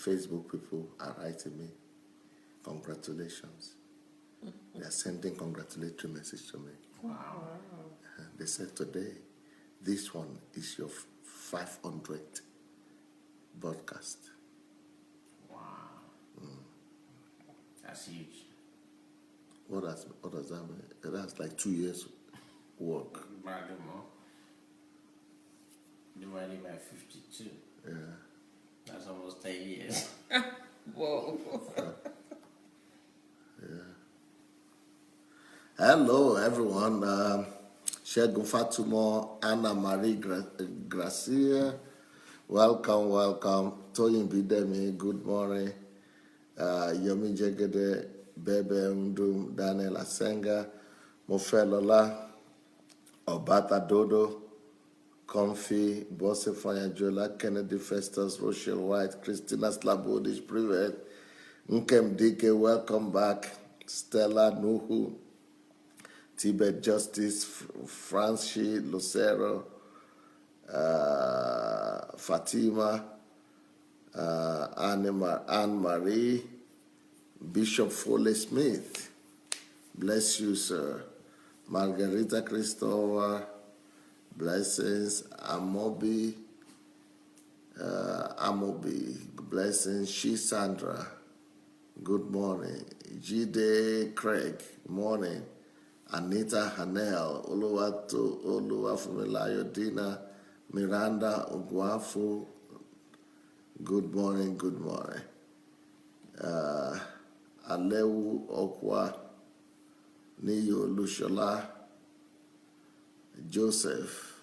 Facebook people are writing me, congratulations. They are sending congratulatory message to me. Wow. They said today, this one is your 500th broadcast. Wow. That's huge. What does that mean? That's like 2 years work. Divided by 52. Yeah. That's almost 10 years. Whoa. Yeah. Hello, everyone. Shegun Fatumo, Anna Marie Gracia. Welcome. Toyin Bidemi, good morning. Yomi Jegede, Bebe Ndum, Daniel Asenga, Mofelola, Obata Dodo, Comfy, Bosse Fanyajola, Kennedy Festus, Rochelle White, Christina Slabodish, Privet, Nkem Dike, welcome back. Stella Nuhu, Tibet Justice, Francie Lucero, Fatima, Anne-Marie, Bishop Foley Smith, bless you, sir. Margarita Christopher, blessings. Amobi, blessings. She Sandra, good morning. Jide Craig, morning. Anita Hanel, Oluwafumilayo Dina, Miranda Ogwafu, good morning. Alewu Okwa, Niyo Lushola, Joseph,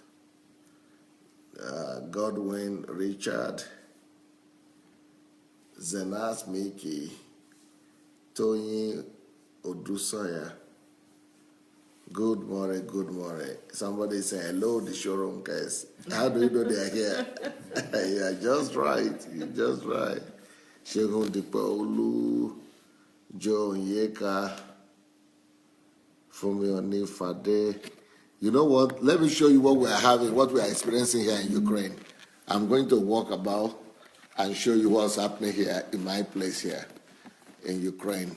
Godwin Richard, Zenas Miki, Tony Odusoya. Good morning. Somebody say hello, the showroom guys. How do you know they are here? Yeah, just right. Shegun Dipaolu, Joe Yeka, Fumioni Fade. You know what? Let me show you what we are experiencing here in Ukraine. I'm going to walk about and show you what's happening here in my place here in Ukraine.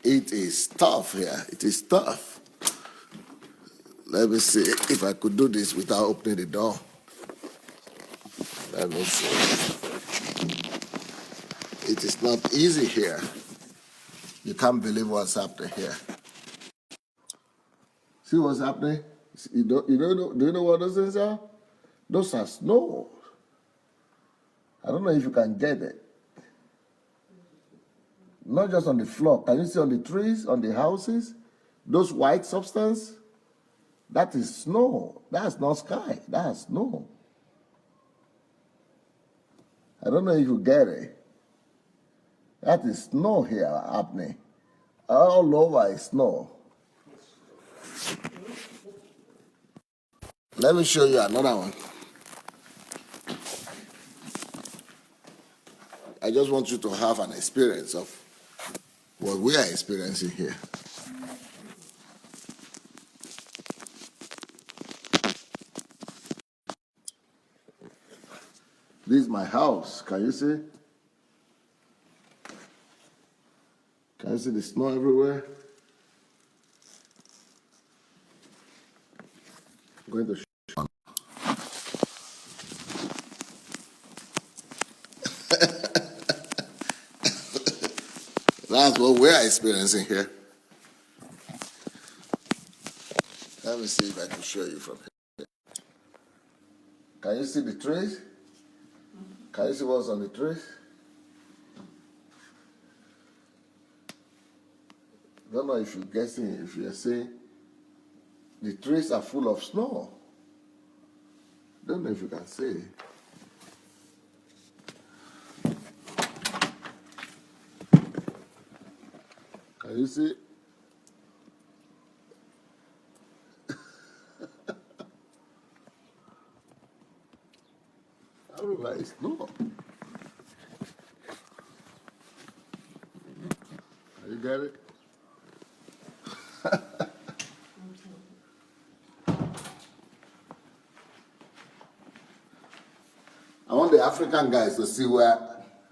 It is tough here. It is tough. Let me see if I could do this without opening the door. Let me see. It is not easy here. You can't believe what's happening here. See what's happening? Do you know what those things are? Those are snow. I don't know if you can get it. Not just on the floor. Can you see on the trees, on the houses? Those white substance? That is snow. That's not sky. That's snow. I don't know if you get it. That is snow here happening. All over is snow. Let me show you another one. I just want you to have an experience of what we are experiencing here. This is my house. Can you see? Can you see the snow everywhere? I'm going to show you. That's what we're experiencing here. Let me see if I can show you from here. Can you see the trees? Can you see what's on the trees? I don't know if you're guessing, if you're saying the trees are full of snow. Don't know if you can see. Can you see? Everywhere is snow. You get it? I want the African guys to see where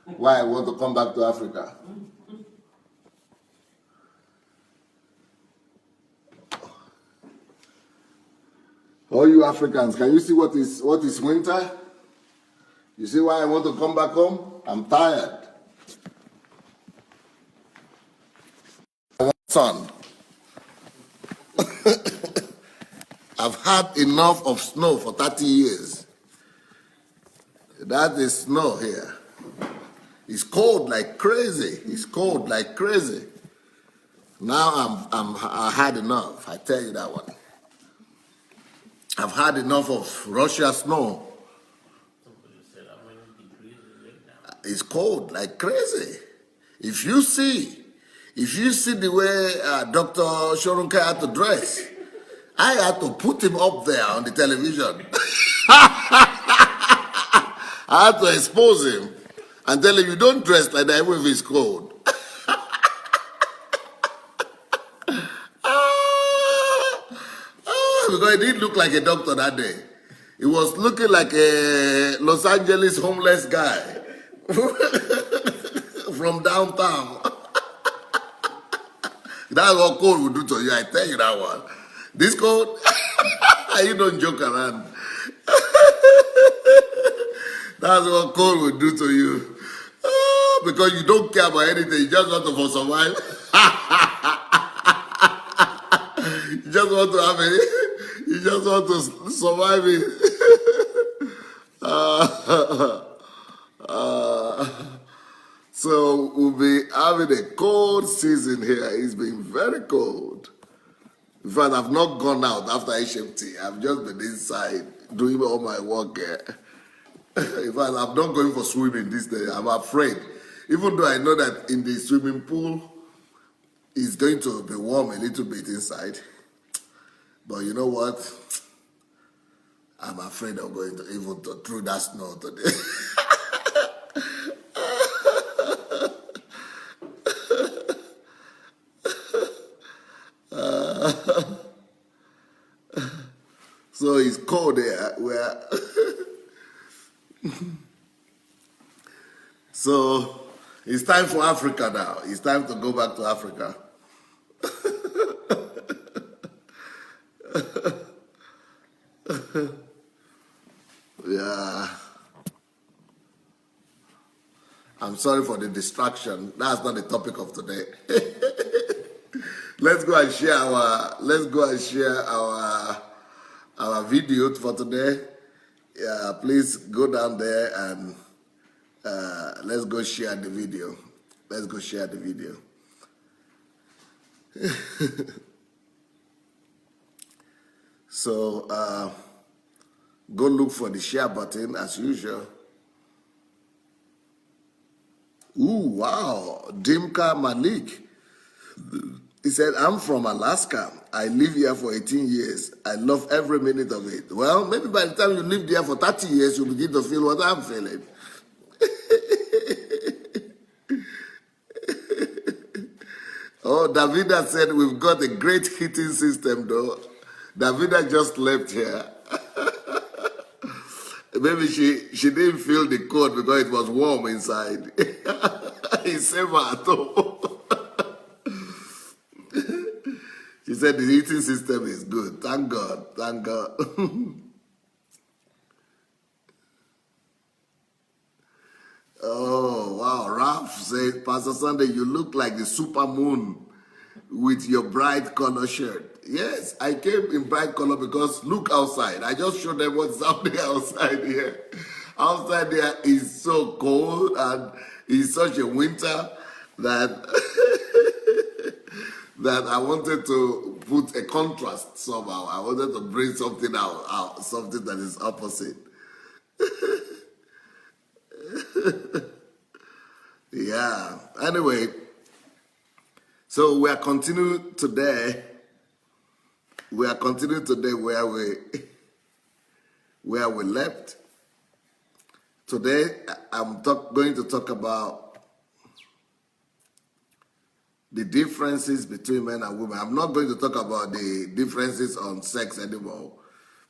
why I want to come back to Africa. All you Africans, can you see what is winter? You see why I want to come back home? I'm tired. Son, I've had enough of snow for 30 years. That is snow here. It's cold like crazy. It's cold like crazy. Now I had enough. I tell you that one. I've had enough of Russia snow. Somebody said how many degrees is it now? It's cold like crazy. If you see the way Dr. Shorunke had to dress, I had to put him up there on the television. I had to expose him and tell him, you don't dress like that even if it's cold. Because he didn't look like a doctor that day. He was looking like a Los Angeles homeless guy from downtown. That's what cold will do to you, I tell you that one. This cold, you don't joke around. That's what cold will do to you. Because you don't care about anything, you just want to survive. You just want to have it. You just want to survive it. So we'll be having a cold season here. It's been very cold. In fact, I've not gone out after HMT. I've just been inside doing all my work here. In fact, I'm not going for swimming this day. I'm afraid. Even though I know that in the swimming pool, it's going to be warm a little bit inside. But you know what? I'm afraid I'm going to even through that snow today. So it's cold there. So it's time for Africa now. It's time to go back to Africa. Yeah. I'm sorry for the distraction. That's not the topic of today. Let's go and share our video for today. Yeah, please go down there and let's go share the video. Let's go share the video. So go look for the share button as usual. Ooh, wow. Dimka Malik. He said, I'm from Alaska. I live here for 18 years. I love every minute of it. Well, maybe by the time you live there for 30 years, you begin to feel what I'm feeling. Oh, Davida said, we've got a great heating system, though. Davida just left here. Maybe she didn't feel the cold because it was warm inside. It's safer at home. She said the heating system is good. Thank God. Thank God. Oh, wow. Ralph said, Pastor Sunday, you look like the super moon with your bright color shirt. Yes, I came in bright color because look outside. I just showed them what's happening outside here. Outside there is so cold and it's such a winter that that I wanted to put a contrast somehow. I wanted to bring something out something that is opposite. Yeah. Anyway, so we are continuing today. We are continuing today where we left. Today, I'm going to talk about the differences between men and women. I'm not going to talk about the differences on sex anymore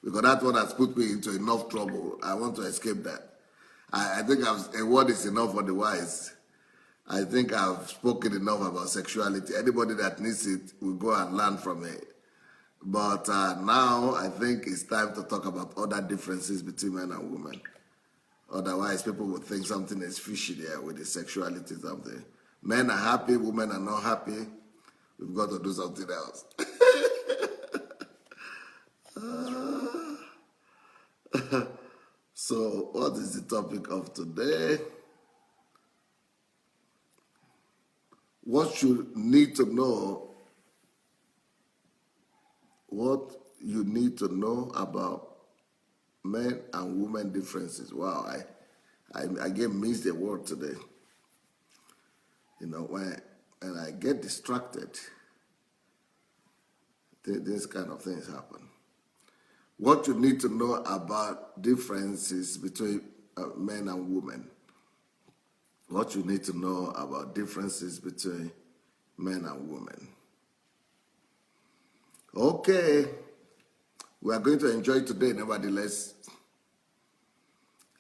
because that one has put me into enough trouble. I want to escape that. I think a word is enough for the wise. I think I've spoken enough about sexuality. Anybody that needs it will go and learn from it. But now I think it's time to talk about other differences between men and women. Otherwise, people would think something is fishy there with the sexuality something. Men are happy, women are not happy. We've got to do something else. So, what is the topic of today? What you need to know? What you need to know about men and women differences. Wow, I again missed a word today. You know, when I get distracted, this kind of things happen. What you need to know about differences between men and women. What you need to know about differences between men and women. Okay, we are going to enjoy today, nevertheless.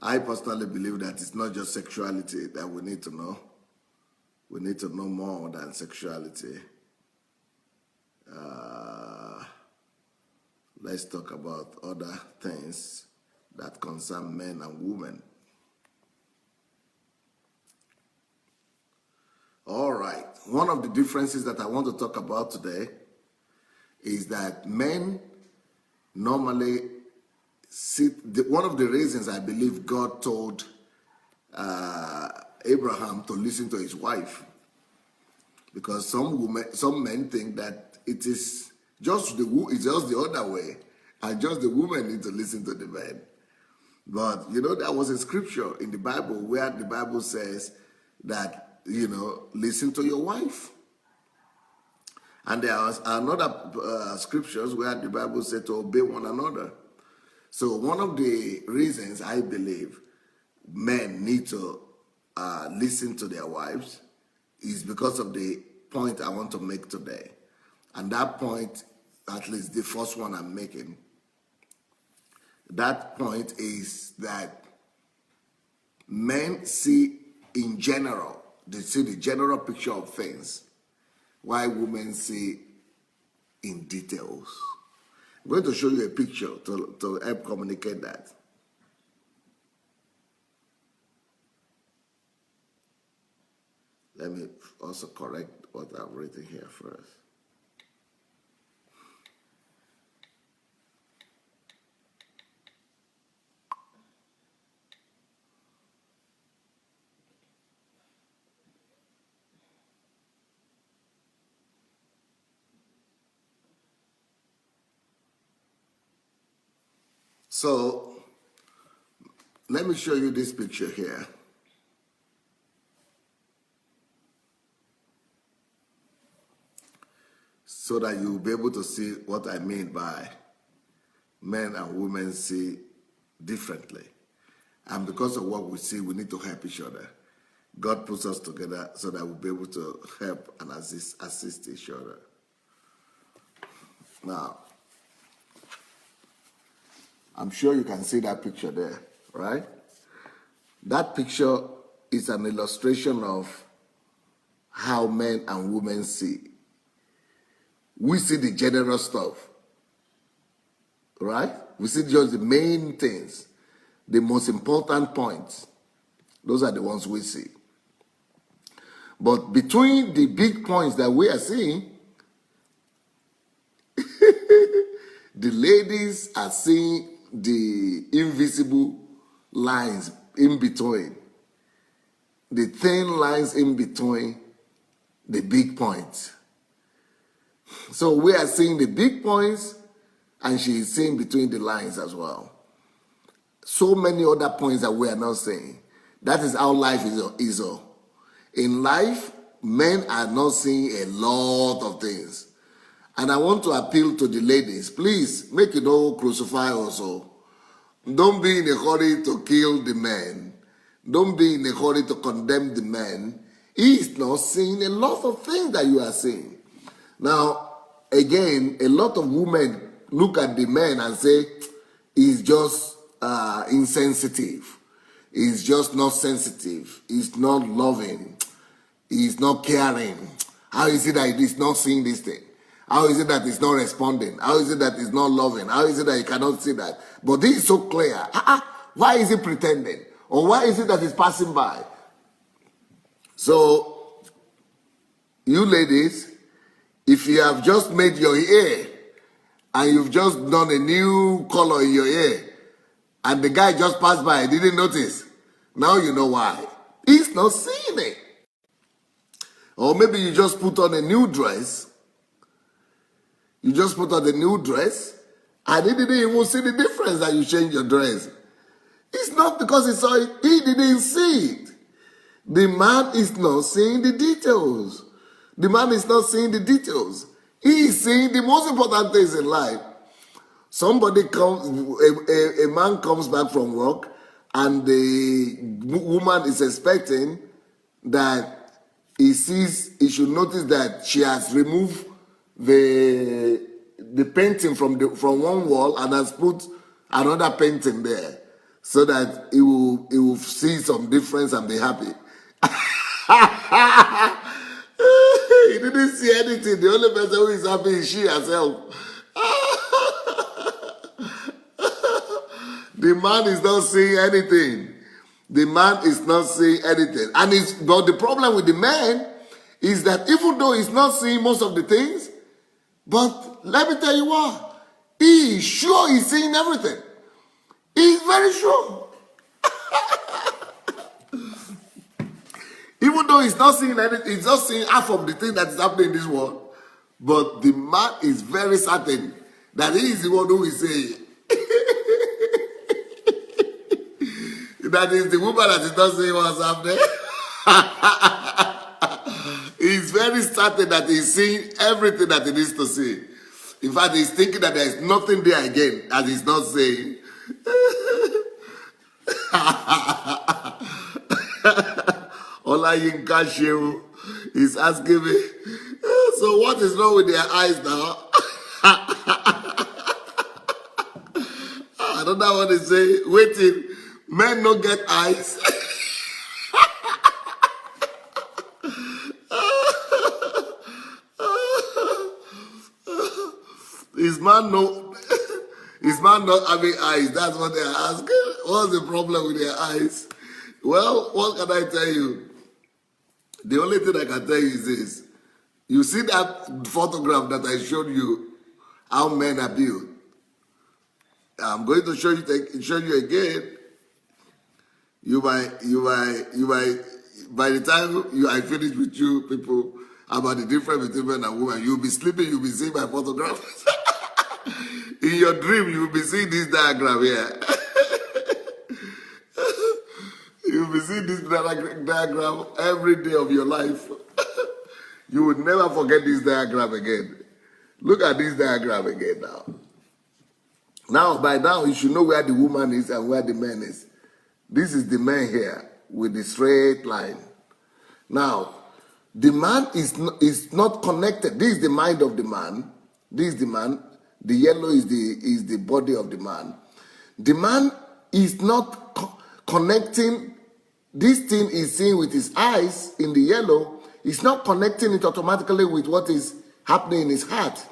I personally believe that it's not just sexuality that we need to know. We need to know more than sexuality. Let's talk about other things that concern men and women. All right. One of the differences that I want to talk about today is that men normally one of the reasons I believe God told Abraham to listen to his wife, because some men think that it is just the other way, and just the women need to listen to the men. But you know, there was a scripture in the Bible where the Bible says that, you know, listen to your wife. And there are another scriptures where the Bible said to obey one another. So one of the reasons I believe men need to listen to their wives is because of the point I want to make today. And that point, at least the first one I'm making, that point is that men see in general, they see the general picture of things, while women see in details. I'm going to show you a picture to help communicate that. Let me also correct what I've written here first. So, let me show you this picture here. So that you'll be able to see what I mean by men and women see differently. And because of what we see, we need to help each other. God puts us together so that we'll be able to help and assist each other. Now, I'm sure you can see that picture there, right? That picture is an illustration of how men and women see. We see the general stuff, right? We see just the main things, the most important points. Those are the ones we see. But between the big points that we are seeing, the ladies are seeing the invisible lines in between, the thin lines in between the big points. So we are seeing the big points, and she is seeing between the lines as well. So many other points that we are not seeing. That is how life is. In life, men are not seeing a lot of things. And I want to appeal to the ladies, please, make it all crucify also. Don't be in a hurry to kill the man. Don't be in a hurry to condemn the man. He is not seeing a lot of things that you are seeing. Now, again, a lot of women look at the man and say, he's just insensitive. is just not sensitive, is not loving, is not caring? How is it that it is not seeing this thing? How is it that it's not responding? How is it that it's not loving? How is it that you cannot see that? But this is so clear. Why is it pretending? Or why is it that it's passing by? So, you ladies, if you have just made your hair and you've just done a new color in your hair and the guy just passed by and didn't notice, now you know why. He's not seeing it. Or maybe you just put on a new dress. You just put on a new dress and he didn't even see the difference that you changed your dress. It's not because he saw it, he didn't see it. The man is not seeing the details. The man is not seeing the details. He is seeing the most important things in life. Somebody comes, a man comes back from work and the woman is expecting that he should notice that she has removed the painting from one wall and has put another painting there so that he will see some difference and be happy. He didn't see anything. The only person who is happy is she herself. The man is not seeing anything. The man is not seeing anything. But the problem with the man is that even though he's not seeing most of the things, but let me tell you what, he is sure he's seeing everything. He's very sure. Even though he's not seeing anything, he's not seeing half of the thing that is happening in this world. But the man is very certain that he is the one who is saying. That is the woman that is not saying what's happening. He's very certain that he's seeing everything that he needs to see. In fact, he's thinking that there is nothing there again, as he's not saying. Olayinka Shehu is asking me, so what is wrong with their eyes now? I don't know what to say. Waiting, men don't get eyes. Is man not having eyes? That's what they're asking. What's the problem with their eyes? Well, what can I tell you? The only thing I can tell you is this. You see that photograph that I showed you, how men are built. I'm going to show you again. You might, by the time I finish with you people about the difference between men and women, you'll be sleeping, you'll be seeing my photograph. In your dream, you'll be seeing this diagram here. You'll be seeing this diagram every day of your life. You would never forget this diagram again. Look at this diagram again now. Now, by now, you should know where the woman is and where the man is. This is the man here with the straight line. Now, the man is not connected. This is the mind of the man. This is the man. The yellow is the body of the man. The man is not connecting. This thing is seeing with his eyes in the yellow. It's not connecting it automatically with what is happening in his heart.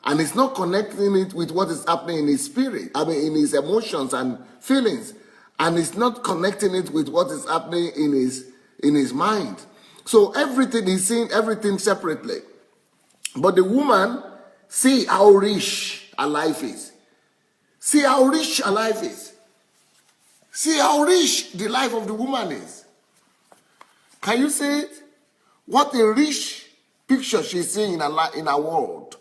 And it's not connecting it with what is happening in his spirit. In his emotions and feelings. And it's not connecting it with what is happening in his mind. So everything is seeing everything separately. But the woman, see how rich her life is. See how rich her life is. See how rich the life of the woman is. Can you see it? What a rich picture she's seeing in her world.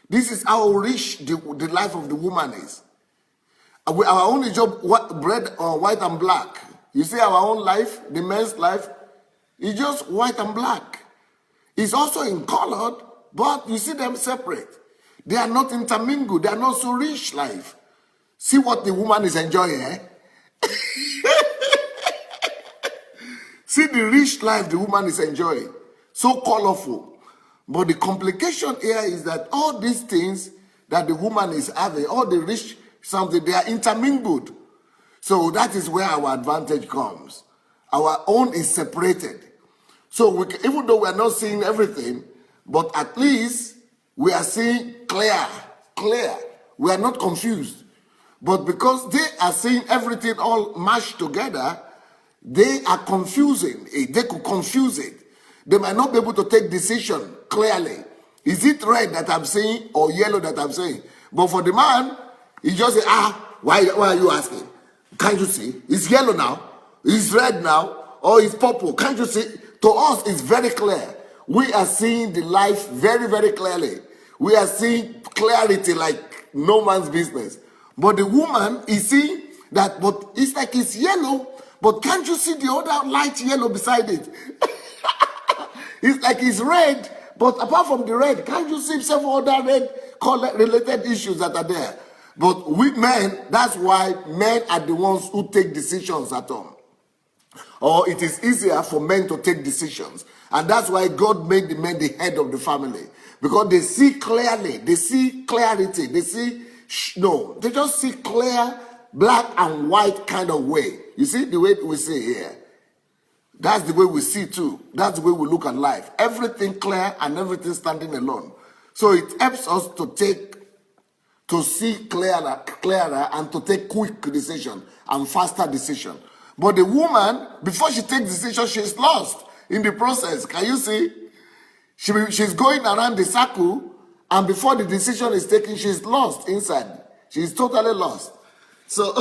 This is how rich the life of the woman is. Our only job, red or white and black. You see our own life, the man's life, is just white and black. It's also in colored, but you see them separate. They are not intermingled. They are not so rich life. See what the woman is enjoying, eh? See the rich life the woman is enjoying. So colorful. But the complication here is that all these things that the woman is having, all the rich something, they are intermingled. So that is where our advantage comes. Our own is separated. So even though we are not seeing everything, but at least we are seeing clear. We are not confused. But because they are seeing everything all mashed together, they are confusing it. They could confuse it. They might not be able to take decision clearly. Is it red that I'm saying or yellow that I'm saying? But for the man, he just say, why are you asking? Can't you see? It's yellow now. It's red now. Or it's purple. Can't you see? To us, it's very clear. We are seeing the life very, very clearly. We are seeing clarity like no man's business. But the woman is seeing that, but it's like it's yellow, but can't you see the other light yellow beside it? It's like it's red, but apart from the red, can't you see several other red color related issues that are there? But we men, that's why men are the ones who take decisions at home. Or it is easier for men to take decisions. And that's why God made the men the head of the family. Because they see clearly, they see clarity, they see, they just see clear, black and white kind of way. You see the way we see here? That's the way we see too. That's the way we look at life. Everything clear and everything standing alone. So it helps us to see clearer and to take quick decision and faster decision. But the woman, before she takes decision, she's lost in the process. Can you see? She's going around the circle, and before the decision is taken, she's lost inside. She's totally lost. So,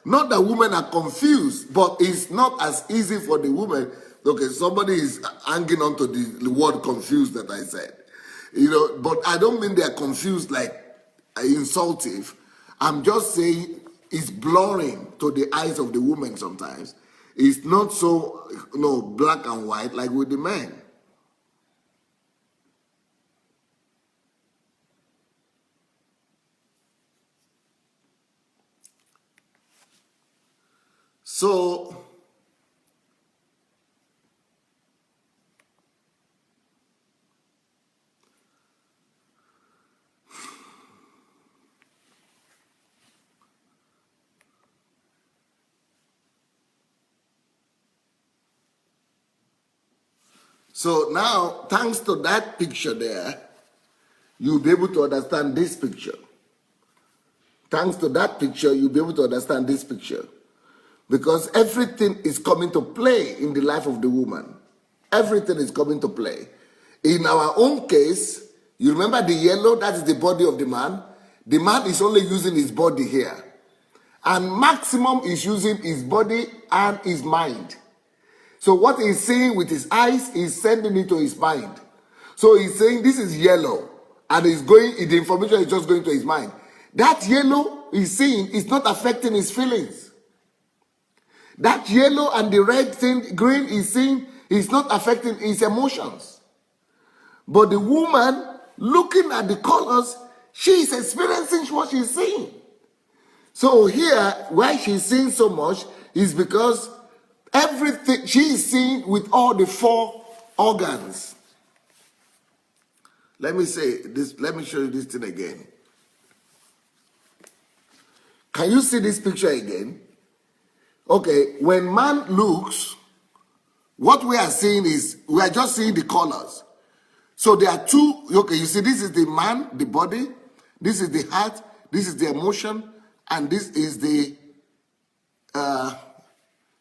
not that women are confused, but it's not as easy for the woman. Okay, somebody is hanging on to the word confused that I said. But I don't mean they're confused like insultive. I'm just saying it's blurring to the eyes of the woman sometimes. It's not so black and white like with the men. So now, thanks to that picture there, you'll be able to understand this picture. Thanks to that picture, you'll be able to understand this picture. Because everything is coming to play in the life of the woman. Everything is coming to play. In our own case, you remember the yellow, that is the body of the man. The man is only using his body here. And maximum is using his body and his mind. So what he's seeing with his eyes is sending it to his mind. So he's saying this is yellow. And the information is just going to his mind. That yellow he's seeing is not affecting his feelings. That yellow and the red thing, green he's seeing is not affecting his emotions. But the woman looking at the colors, she is experiencing what she's seeing. So here, why she's seeing so much is because everything she is seeing with all the 4 organs. Let me say this, let me show you this thing again. Can you see this picture again? Okay, when man looks, what we are seeing is, we are just seeing the colors. So there are 2, okay, you see this is the man, the body, this is the heart, this is the emotion, and this is the,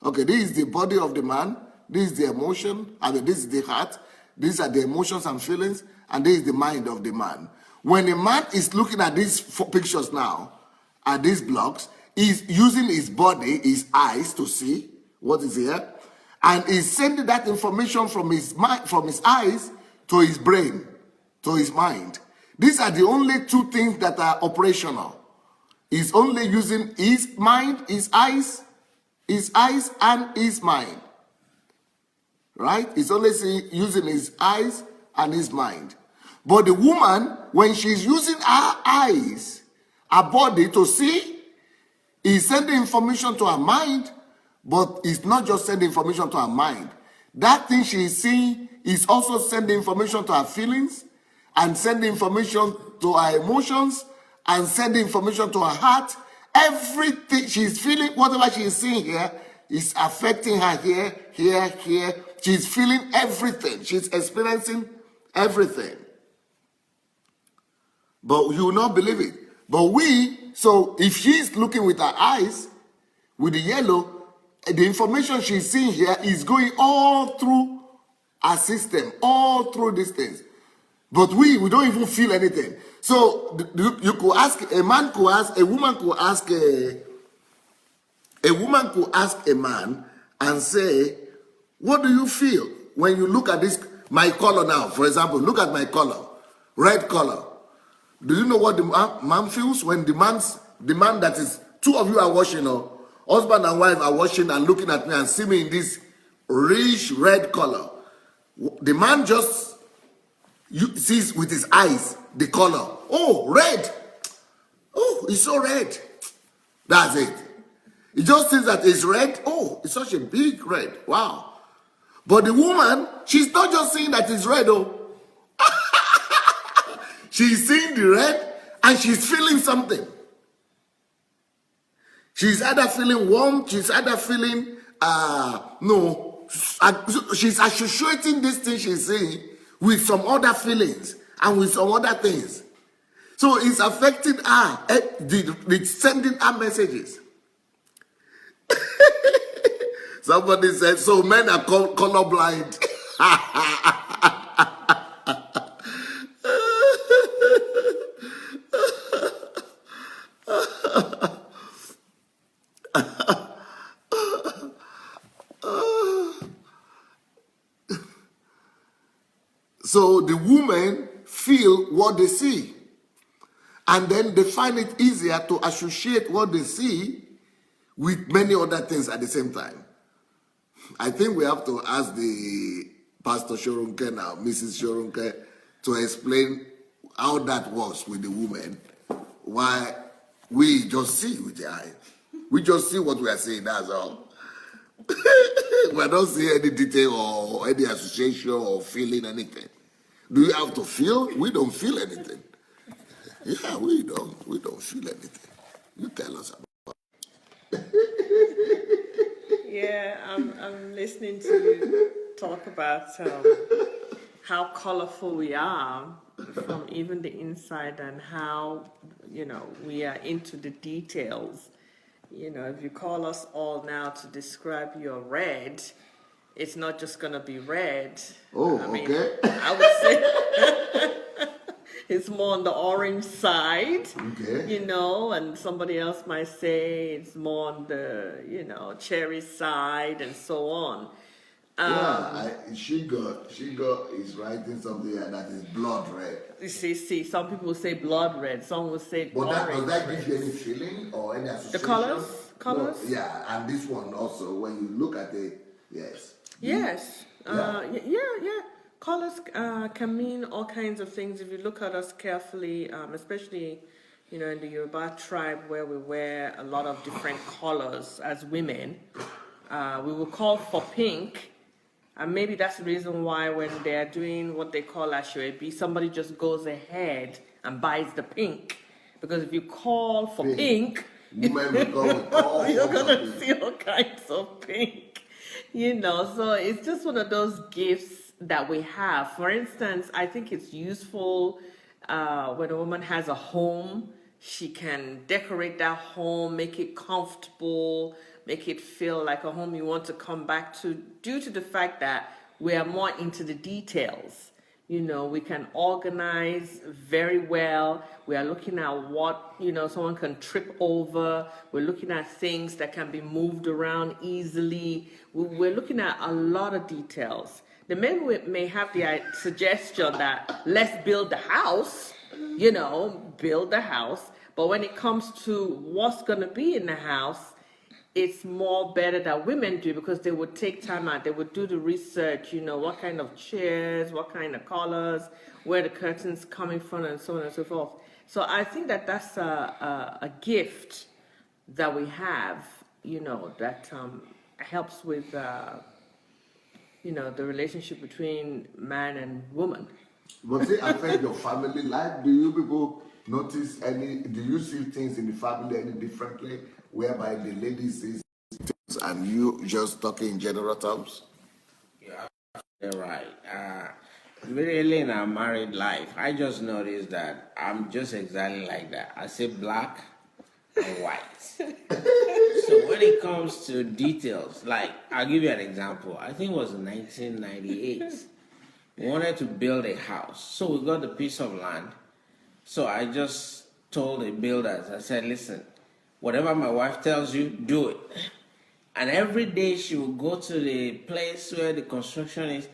okay, this is the body of the man, this is the emotion, this is the heart, these are the emotions and feelings, and this is the mind of the man. When a man is looking at these 4 pictures now, at these blocks, he's using his body, his eyes to see what is here, and he's sending that information from his mind, from his eyes to his brain, to his mind. These are the only 2 things that are operational. He's only using his mind, his eyes and his mind. Right? He's only using his eyes and his mind. But the woman, when she's using her eyes, her body to see, is sending information to her mind, but it's not just sending information to her mind. That thing she is seeing is also sending information to her feelings and sending information to her emotions and sending information to her heart. Everything she's feeling, whatever she's seeing here, is affecting her here, here, here. She's feeling everything. She's experiencing everything. But you will not believe it. But so if she's looking with her eyes, with the yellow, the information she's seeing here is going all through our system, all through these things. But we don't even feel anything. So you could ask, a man could ask, a woman could ask a man and say, what do you feel when you look at this, my color now, for example, look at my color, red color. Do you know what the man feels when the man that is, two of you are watching, or husband and wife are watching and looking at me and see me in this rich red color. The man just sees with his eyes the color. Oh, red. Oh, it's so red. That's it. He just sees that it's red. Oh, it's such a big red. Wow. But the woman, she's not just seeing that it's red, oh. She's seeing the red and she's feeling something. She's either feeling warm, she's either feeling, she's associating this thing she's seeing with some other feelings and with some other things. So it's affecting her, it's sending her messages. Somebody said, so men are colorblind. So the women feel what they see. And then they find it easier to associate what they see with many other things at the same time. I think we have to ask the Pastor Shorunke now, Mrs. Shorunke, to explain how that works with the women. Why we just see with the eye. We just see what we are seeing, that's all. We don't see any detail or any association or feeling anything. Do you have to feel? We don't feel anything. Yeah, we don't feel anything. You tell us about it. Yeah, I'm listening to you talk about how colorful we are from even the inside, and how, we are into the details. If you call us all now to describe your red, it's not just going to be red. Oh, okay. I would say it's more on the orange side, okay. And somebody else might say it's more on the, cherry side and so on. She is writing something that is blood red. You see, some people say blood red, some will say but orange. Does that give you any feeling or any association? The colors? No, yeah, and this one also, when you look at it, yes. Yes. Yeah. Colors can mean all kinds of things if you look at us carefully, especially, in the Yoruba tribe where we wear a lot of different colors as women. We will call for pink, and maybe that's the reason why when they are doing what they call ashwebi, somebody just goes ahead and buys the pink. Because if you call for pink you're gonna see all kinds of pink, so it's just one of those gifts that we have. For instance, I think it's useful when a woman has a home, she can decorate that home, make it comfortable, make it feel like a home you want to come back to, due to the fact that we are more into the details. We can organize very well. We are looking at what, someone can trip over. We're looking at things that can be moved around easily. We're looking at a lot of details. The men may have the suggestion that let's build the house, build the house. But when it comes to what's going to be in the house, it's more better that women do, because they would take time out. They would do the research, what kind of chairs, what kind of colors, where the curtains coming from, and so on and so forth. So I think that that's a gift that we have, that helps with, the relationship between man and woman. Does it affect your family life? Do you people notice any? Do you see things in the family any differently, whereby the lady sees things and you just talking in general terms? You're right. Really in our married life, I just noticed that I'm just exactly like that. I say black and white. So when it comes to details, like I'll give you an example. I think it was in 1998. We wanted to build a house. So we got the piece of land. So I just told the builders, I said, listen, whatever my wife tells you, do it. And every day she would go to the place where the construction is.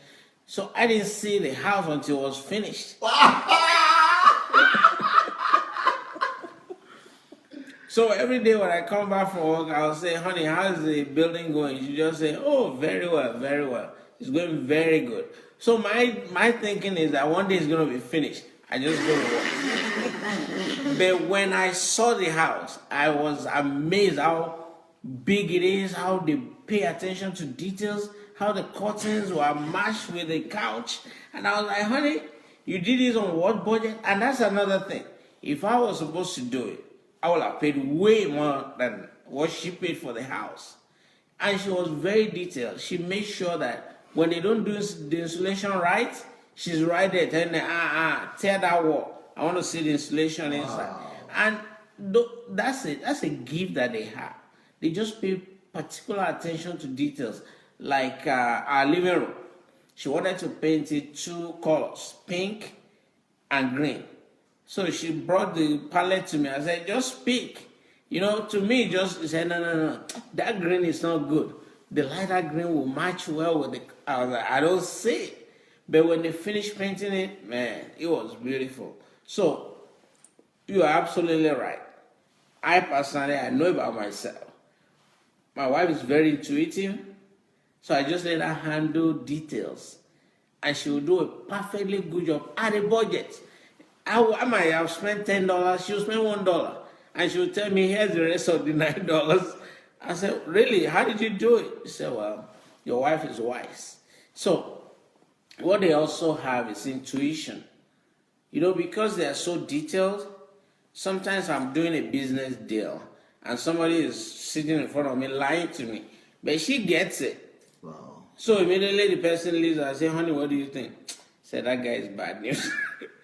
So I didn't see the house until it was finished. So every day when I come back from work, I'll say, honey, how's the building going? She just say, oh, very well, very well. It's going very good. So my thinking is that one day it's going to be finished. I just go to work. But when I saw the house, I was amazed how big it is, how they pay attention to details, how the curtains were matched with the couch. And I was like, honey, you did this on what budget? And that's another thing. If I was supposed to do it, I would have paid way more than what she paid for the house. And she was very detailed. She made sure that when they don't do the insulation right, she's right there telling them, tear that wall. I want to see the insulation inside. And that's it. That's a gift that they have. They just pay particular attention to details. Like our living room. She wanted to paint it two colors, pink and green. So she brought the palette to me. I said, just pick. You know, to me, she said, no. That green is not good. The lighter green will match well with the... I was like, I don't see it. But when they finished painting it, man, it was beautiful. So, you are absolutely right. I personally, I know about myself. My wife is very intuitive. So I just let her handle details. And she will do a perfectly good job at a budget. I might have spent $10, she'll spend $1. And she'll tell me, here's the rest of the $9. I said, really? How did you do it? She said, well, your wife is wise. So, what they also have is intuition. You know, because they are so detailed, sometimes I'm doing a business deal and somebody is sitting in front of me lying to me. But she gets it. Wow. So immediately the person leaves and I say, honey, what do you think? I said, that guy is bad news.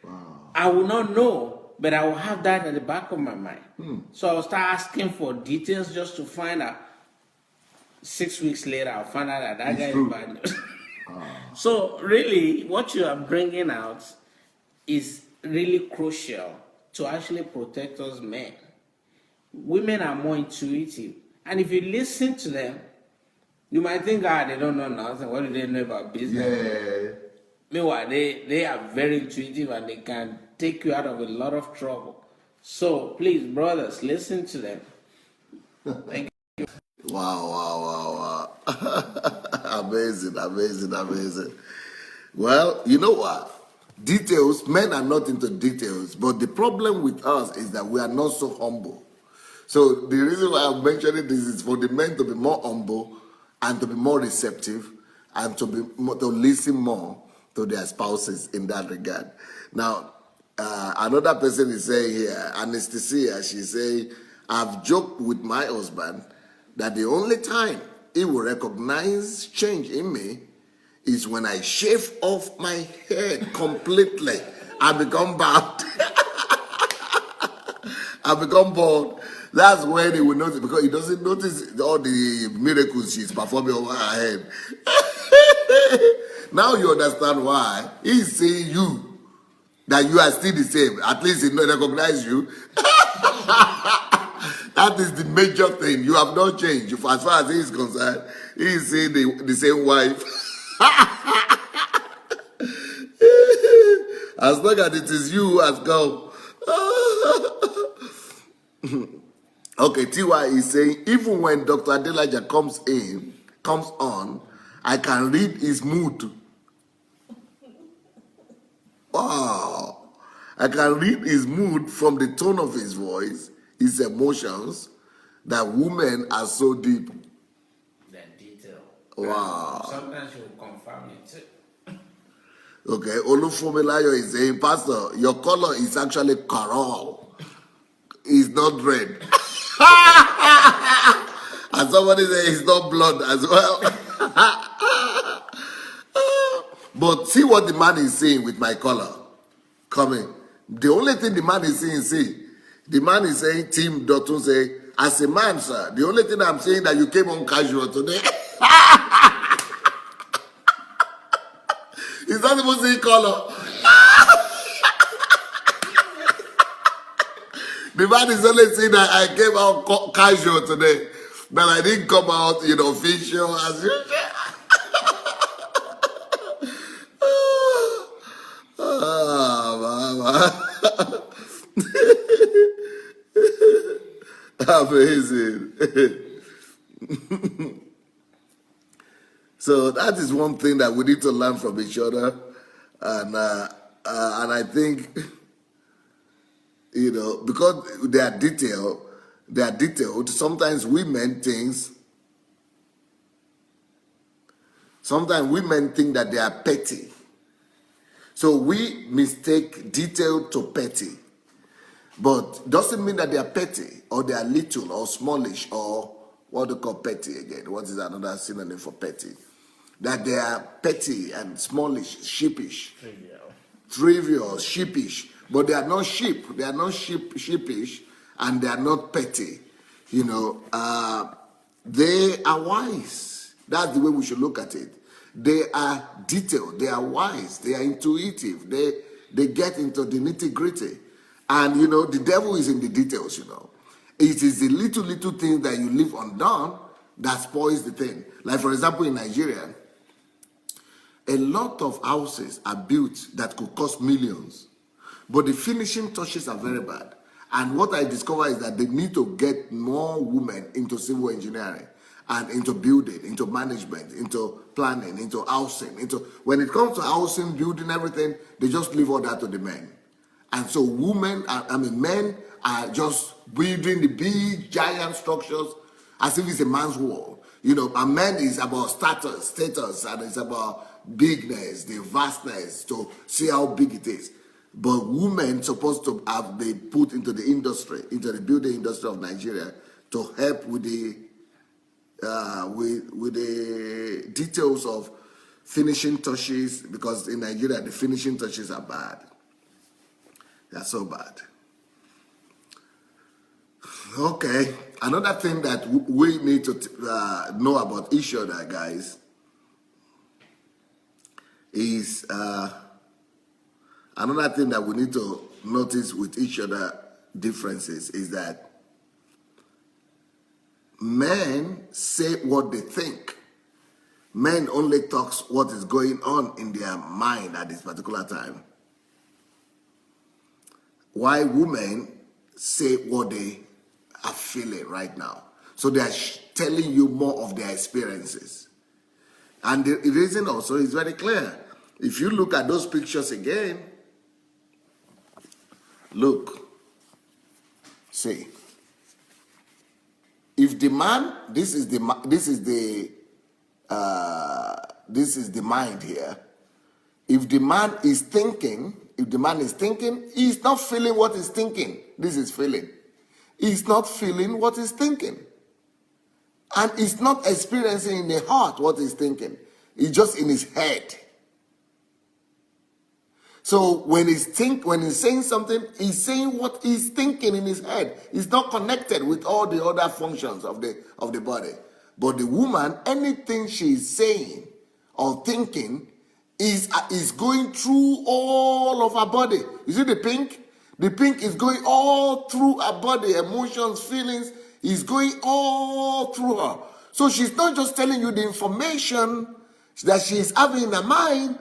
Wow. I will not know, but I will have that at the back of my mind. So I'll start asking for details just to find out. 6 weeks later, I'll find out that guy is bad news. So really, what you are bringing out is really crucial to actually protect us men. Women are more intuitive. And if you listen to them, you might think, they don't know nothing. What do they know about business? Yeah. Meanwhile, they are very intuitive and they can take you out of a lot of trouble. So please, brothers, listen to them. Thank you. Wow. Amazing. Well, you know what? Details, men are not into details, but the problem with us is that we are not so humble. So the reason why I'm mentioning this is for the men to be more humble and to be more receptive and to listen more to their spouses in that regard. Now, another person is saying here, Anastasia, she's saying, I've joked with my husband that the only time he will recognize change in me is when I shave off my head completely. I become bald. I become bald. That's when he will notice, because he doesn't notice all the miracles she's performing over her head. Now you understand why he's saying you, that you are still the same. At least he recognize you. That is the major thing. You have not changed. As far as he is concerned, he is saying the same wife. As long as it is you who has come. Okay, TY is saying, even when Dr. Adelaja comes on, I can read his mood. Wow. I can read his mood from the tone of his voice, his emotions, that women are so deep. That detail. Wow. Sometimes she will confirm it too. Okay, Olufumelayo is saying, Pastor, your color is actually coral. is not red. And somebody say it's not blood as well. But see what the man is saying with my color coming. The only thing the man is saying, see, the man is saying, Tim Dotun say, as a man, sir, the only thing I'm saying that you came on casual today. Is that supposed to say color? The man is only saying that I came out casual today, but I didn't come out, official as usual. Amazing. So that is one thing that we need to learn from each other, and I think, because they are detailed. Sometimes women think that they are petty. So we mistake detail to petty. But doesn't mean that they are petty or they are little or smallish or what do you call petty again? What is another synonym for petty? That they are petty and smallish, sheepish. Trivial, sheepish. But they are not sheep. They are not sheepish and they are not petty. They are wise. That's the way we should look at it. They are detailed. They are wise. They are intuitive. They get into the nitty-gritty. And, the devil is in the details, It is the little things that you leave undone that spoils the thing. Like, for example, in Nigeria, a lot of houses are built that could cost millions. But the finishing touches are very bad. And what I discover is that they need to get more women into civil engineering and into building, into management, into planning, into housing. When it comes to housing, building, everything, they just leave all that to the men. And so men are just building the big, giant structures as if it's a man's world. A man is about status, and it's about bigness, the vastness, to see how big it is. But women supposed to have been put into the industry, into the building industry of Nigeria, to help with the details of finishing touches, because in Nigeria the finishing touches are bad. They're so bad. Okay, another thing that we need to know about each other, guys, is another thing that we need to notice with each other differences is that men say what they think. Men only talk what is going on in their mind at this particular time. Why women say what they are feeling right now. So they are telling you more of their experiences. And the reason also is very clear. If you look at those pictures again, look, see. If the man, this is the mind here. If the man is thinking, he's not feeling what he's thinking. This is feeling. He's not feeling what he's thinking. And he's not experiencing in the heart what he's thinking. It's just in his head. So when he's saying something, he's saying what he's thinking in his head. It's not connected with all the other functions of the body. But the woman, anything she's saying or thinking is going through all of her body. You see the pink? The pink is going all through her body. Emotions, feelings is going all through her. So she's not just telling you the information that she's having in her mind.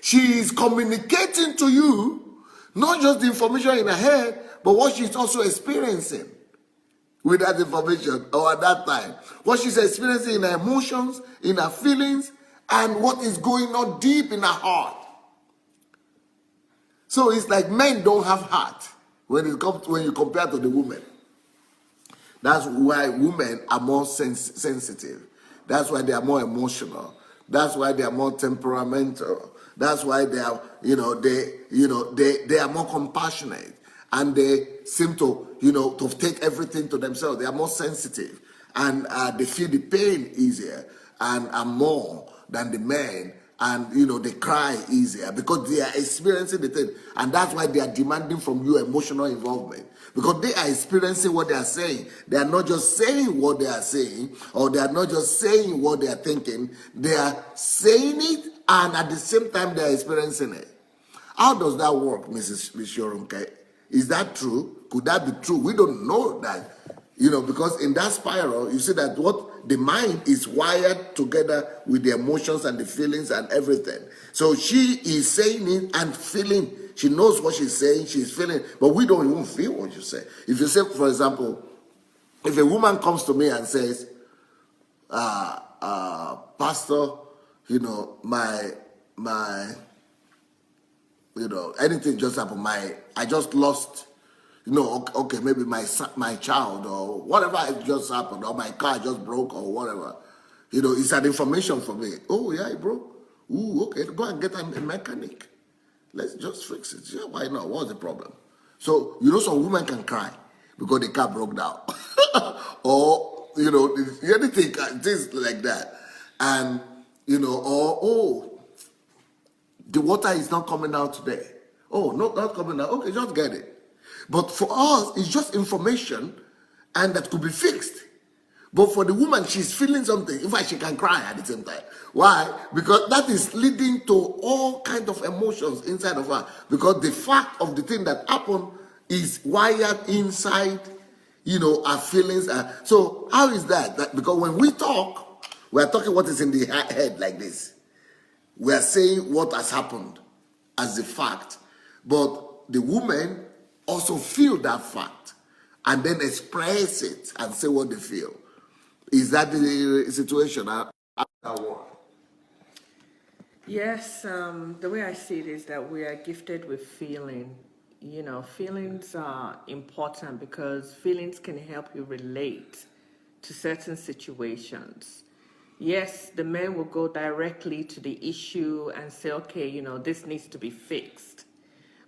She is communicating to you not just the information in her head, but what she's also experiencing with that information or at that time. What she's experiencing in her emotions, in her feelings, and what is going on deep in her heart. So it's like men don't have heart when you compare to the women. That's why women are more sensitive. That's why they are more emotional. That's why they are more temperamental. That's why they are, they are more compassionate, and they seem to, to take everything to themselves. They are more sensitive, and they feel the pain easier and are more than the men. And they cry easier because they are experiencing the thing, and that's why they are demanding from you emotional involvement, because they are experiencing what they are saying. They are not just saying what they are saying, or they are not just saying what they are thinking. They are saying it, and at the same time they are experiencing it. How does that work, Mrs. Shorunke? Is that true? Could that be true? We don't know that. Because in that spiral, you see that what the mind is wired together with the emotions and the feelings and everything. So she is saying it and feeling. She knows what she's saying, she's feeling, but we don't even feel what you say. If you say, for example, if a woman comes to me and says, Pastor, my anything just happened, I just lost, okay, maybe my child or whatever just happened, or my car just broke or whatever. It's an information for me. Oh, yeah, it broke. Ooh, okay, go and get a mechanic. Let's just fix it. Yeah, why not? What's the problem? So, some women can cry because the car broke down. Or, anything, things like that. And, the water is not coming out today. Oh, no, not coming out. Okay, just get it. But for us, it's just information, and that could be fixed. But for the woman, she's feeling something. In fact, she can cry at the same time. Why? Because that is leading to all kinds of emotions inside of her. Because the fact of the thing that happened is wired inside, our feelings. So how is that? Because when we talk, we are talking what is in the head like this. We are saying what has happened as a fact. But the women also feel that fact and then express it and say what they feel. Is that the situation? Yes, the way I see it is that we are gifted with feeling. Feelings are important because feelings can help you relate to certain situations. Yes, the men will go directly to the issue and say, okay, this needs to be fixed.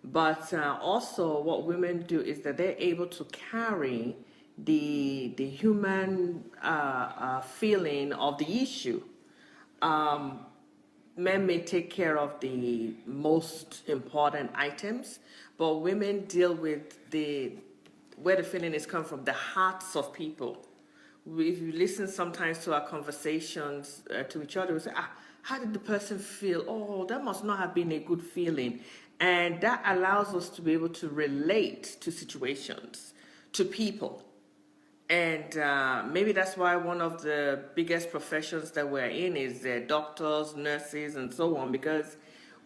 But also what women do is that they're able to carry the human feeling of the issue. Men may take care of the most important items, but women deal with where the feeling is coming from, the hearts of people. If you listen sometimes to our conversations to each other, we say, how did the person feel? Oh, that must not have been a good feeling. And that allows us to be able to relate to situations, to people. And maybe that's why one of the biggest professions that we're in is doctors, nurses, and so on, because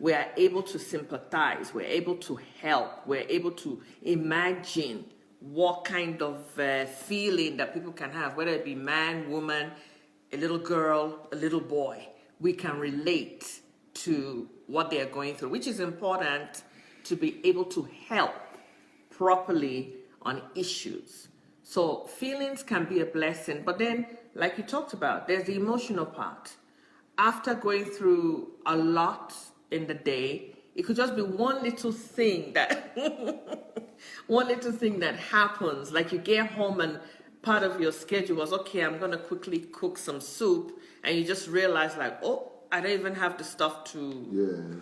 we are able to sympathize, we're able to help, we're able to imagine what kind of feeling that people can have, whether it be man, woman, a little girl, a little boy. We can relate to what they are going through, which is important to be able to help properly on issues. So feelings can be a blessing, but then, like you talked about, there's the emotional part. After going through a lot in the day, it could just be one little thing that happens. Like you get home and part of your schedule was, okay, I'm gonna quickly cook some soup, and you just realize like, oh, I don't even have the stuff to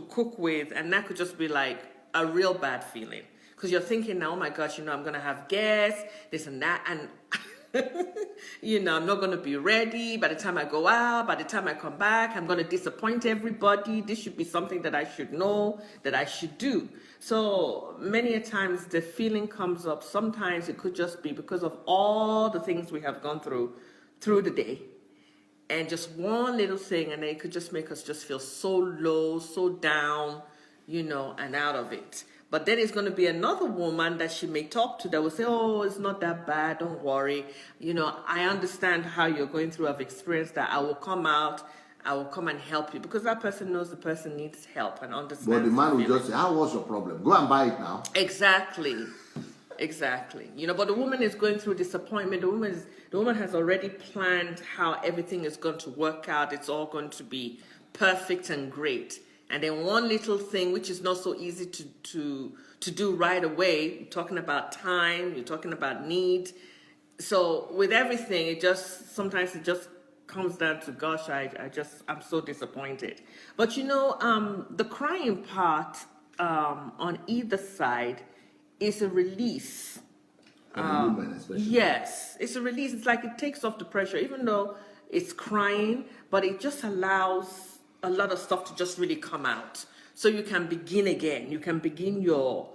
cook with, and that could just be like a real bad feeling. Because you're thinking now, oh my gosh, I'm going to have guests, this and that, and I'm not going to be ready by the time I go out, by the time I come back, I'm going to disappoint everybody. This should be something that I should know, that I should do. So many a times the feeling comes up. Sometimes it could just be because of all the things we have gone through the day. And just one little thing, and it could just make us just feel so low, so down, and out of it. But then it's going to be another woman that she may talk to that will say, oh, it's not that bad, don't worry. I understand how you're going through, I've experienced that. I will come out, I will come and help you. Because that person knows the person needs help and understands. But the man will just say, what's your problem? Go and buy it now. Exactly. Exactly. But the woman is going through disappointment. The woman has already planned how everything is going to work out. It's all going to be perfect and great. And then one little thing, which is not so easy to do right away, you're talking about time, you're talking about need. So with everything, sometimes it just comes down to, gosh, I'm so disappointed. But the crying part on either side is a release. For the woman especially. Yes, it's a release. It's like it takes off the pressure, even though it's crying, but it just allows a lot of stuff to just really come out. So you can begin again. You can begin your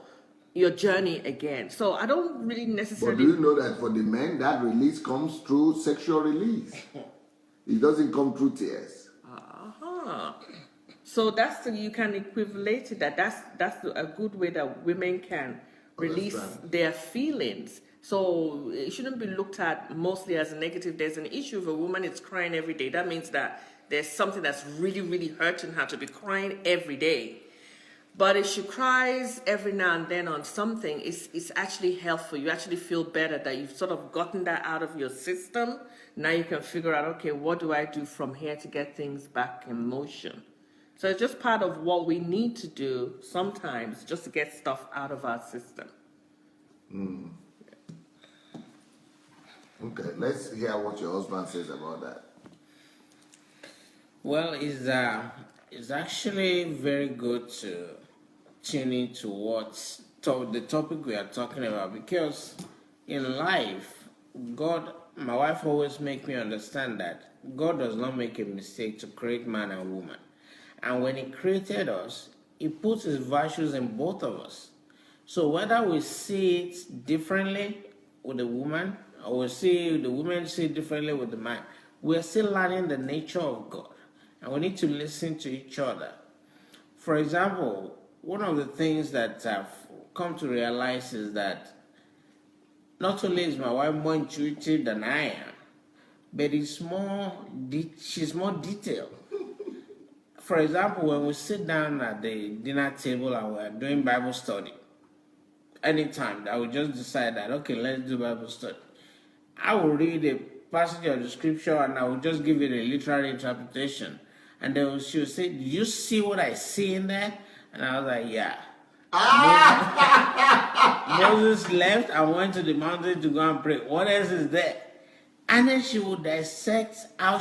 journey again. So I don't really necessarily... But do you know that for the men, that release comes through sexual release? It doesn't come through tears. So you can equivalent to that. That's a good way that women can release their feelings. So it shouldn't be looked at mostly as a negative. There's an issue if a woman is crying every day. That means that there's something that's really, really hurting her to be crying every day. But if she cries every now and then on something, it's actually helpful. You actually feel better that you've sort of gotten that out of your system. Now you can figure out, okay, what do I do from here to get things back in motion? So it's just part of what we need to do sometimes just to get stuff out of our system. Okay, let's hear what your husband says about that. Well, it's actually very good to tune into the topic we are talking about, because in life, my wife always makes me understand that God does not make a mistake to create man and woman. And when he created us, he puts his virtues in both of us. So whether we see it differently with the woman, or we see the woman see it differently with the man, we're still learning the nature of God. And we need to listen to each other. For example, one of the things that I've come to realize is that not only is my wife more intuitive than I am, but she's more detailed. For example, when we sit down at the dinner table and we're doing Bible study, anytime I would just decide that, okay, let's do Bible study, I will read a passage of the scripture and I will just give it a literary interpretation. And then she would say, "Do you see what I see in there?" And I was like, "Yeah." Moses left and went to the mountain to go and pray. What else is there? And then she would dissect how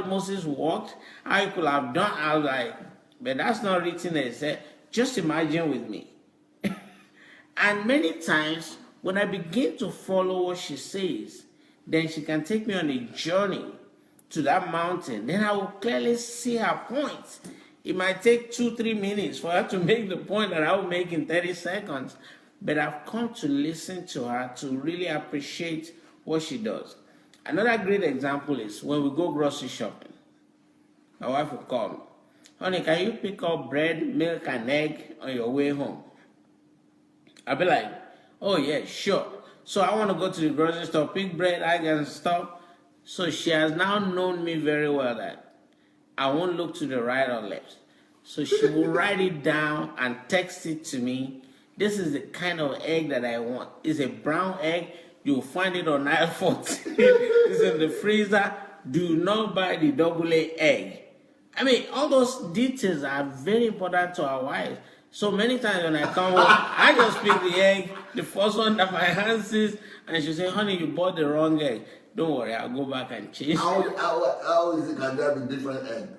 Moses walked, how he could have done. I was like, but that's not written there. He said, just imagine with me. And many times, when I begin to follow what she says, then she can take me on a journey to that mountain. Then I will clearly see her points. It might take 2-3 minutes for her to make the point that I will make in 30 seconds. But I've come to listen to her to really appreciate what she does. Another great example is when we go grocery shopping. My wife will call me, "Honey, can you pick up bread, milk, and egg on your way home?" I'll be like, "Oh yeah, sure." So I want to go to the grocery store, pick bread, egg, and stuff. So she has now known me very well that I won't look to the right or left. So she will write it down and text it to me. This is the kind of egg that I want. It's a brown egg. You'll find it on aisle 14. It's in the freezer. Do not buy the AA egg. I mean, all those details are very important to our wives. So many times when I come home, I just pick the egg, the first one that my hand sees, and she say, "Honey, you bought the wrong egg." Don't worry, I'll go back and change. How is it can there be different egg?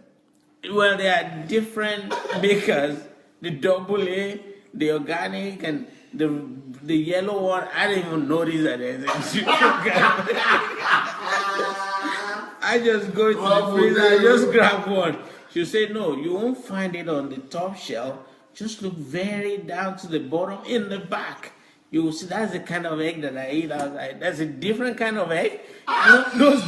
Well, they are different because the AA, the organic, and the yellow one, I didn't even notice that there's a I just go to the freezer, I just grab one. She'll say, "No, you won't find it on the top shelf. Just look very down to the bottom in the back. You will see that's the kind of egg that I eat." I was like, "That's a different kind of egg." Those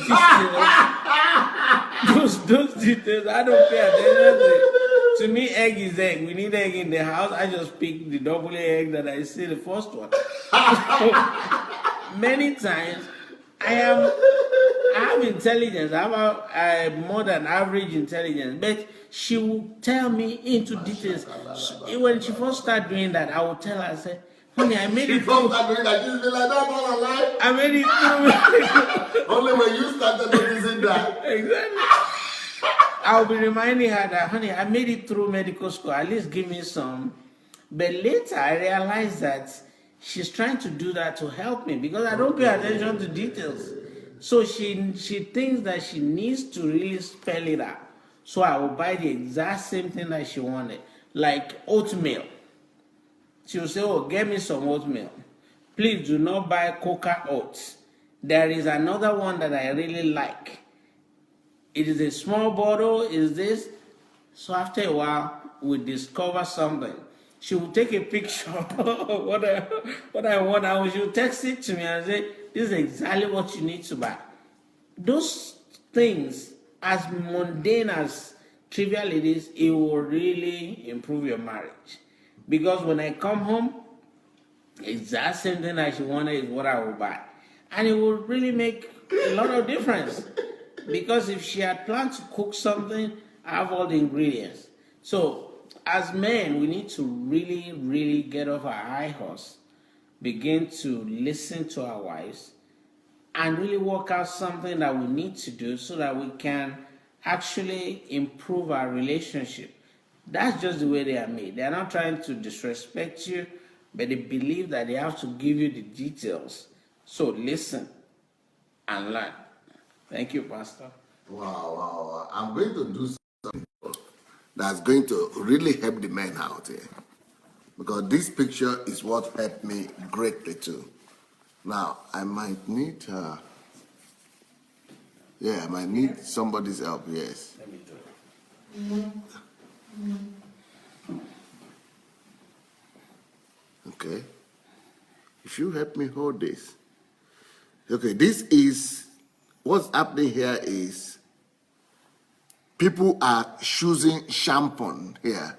details, I don't pay attention to. To me, egg is egg. We need egg in the house. I just pick the AA egg that I see, the first one. Many times, I have intelligence. I have a more than average intelligence, but she will tell me into details. So when she first started doing that, I will tell her, I say, Honey, I made She it comes through. and doing that. She's been like that all her life. I made it through. Only when you started noticing that. Exactly. I'll be reminding her that, honey, I made it through medical school. At least give me some. But later, I realized that she's trying to do that to help me because I don't pay attention to details. So she thinks that she needs to really spell it out. So I will buy the exact same thing that she wanted, like oatmeal. She will say, oh, get me some oatmeal. Please do not buy coca oats. There is another one that I really like. It is a small bottle, is this? So after a while, we discover something. She will take a picture of what I want, and she will text it to me and say, this is exactly what you need to buy. Those things, as mundane as trivial it is, it will really improve your marriage. Because when I come home, exact same thing that she wanted is what I will buy. And it will really make a lot of difference. Because if she had planned to cook something, I have all the ingredients. So, as men, we need to really, really get off our high horse, begin to listen to our wives, and really work out something that we need to do so that we can actually improve our relationship. That's just the way they are made. They are not trying to disrespect you, but they believe that they have to give you the details. So listen and learn. Thank you, Pastor. Wow. I'm going to do something that's going to really help the men out here. Because this picture is what helped me greatly too. Now, I might need, I might need somebody's help, yes. Let me do it. Okay. If you help me hold this. Okay, this is, what's happening here is people are choosing shampoo here.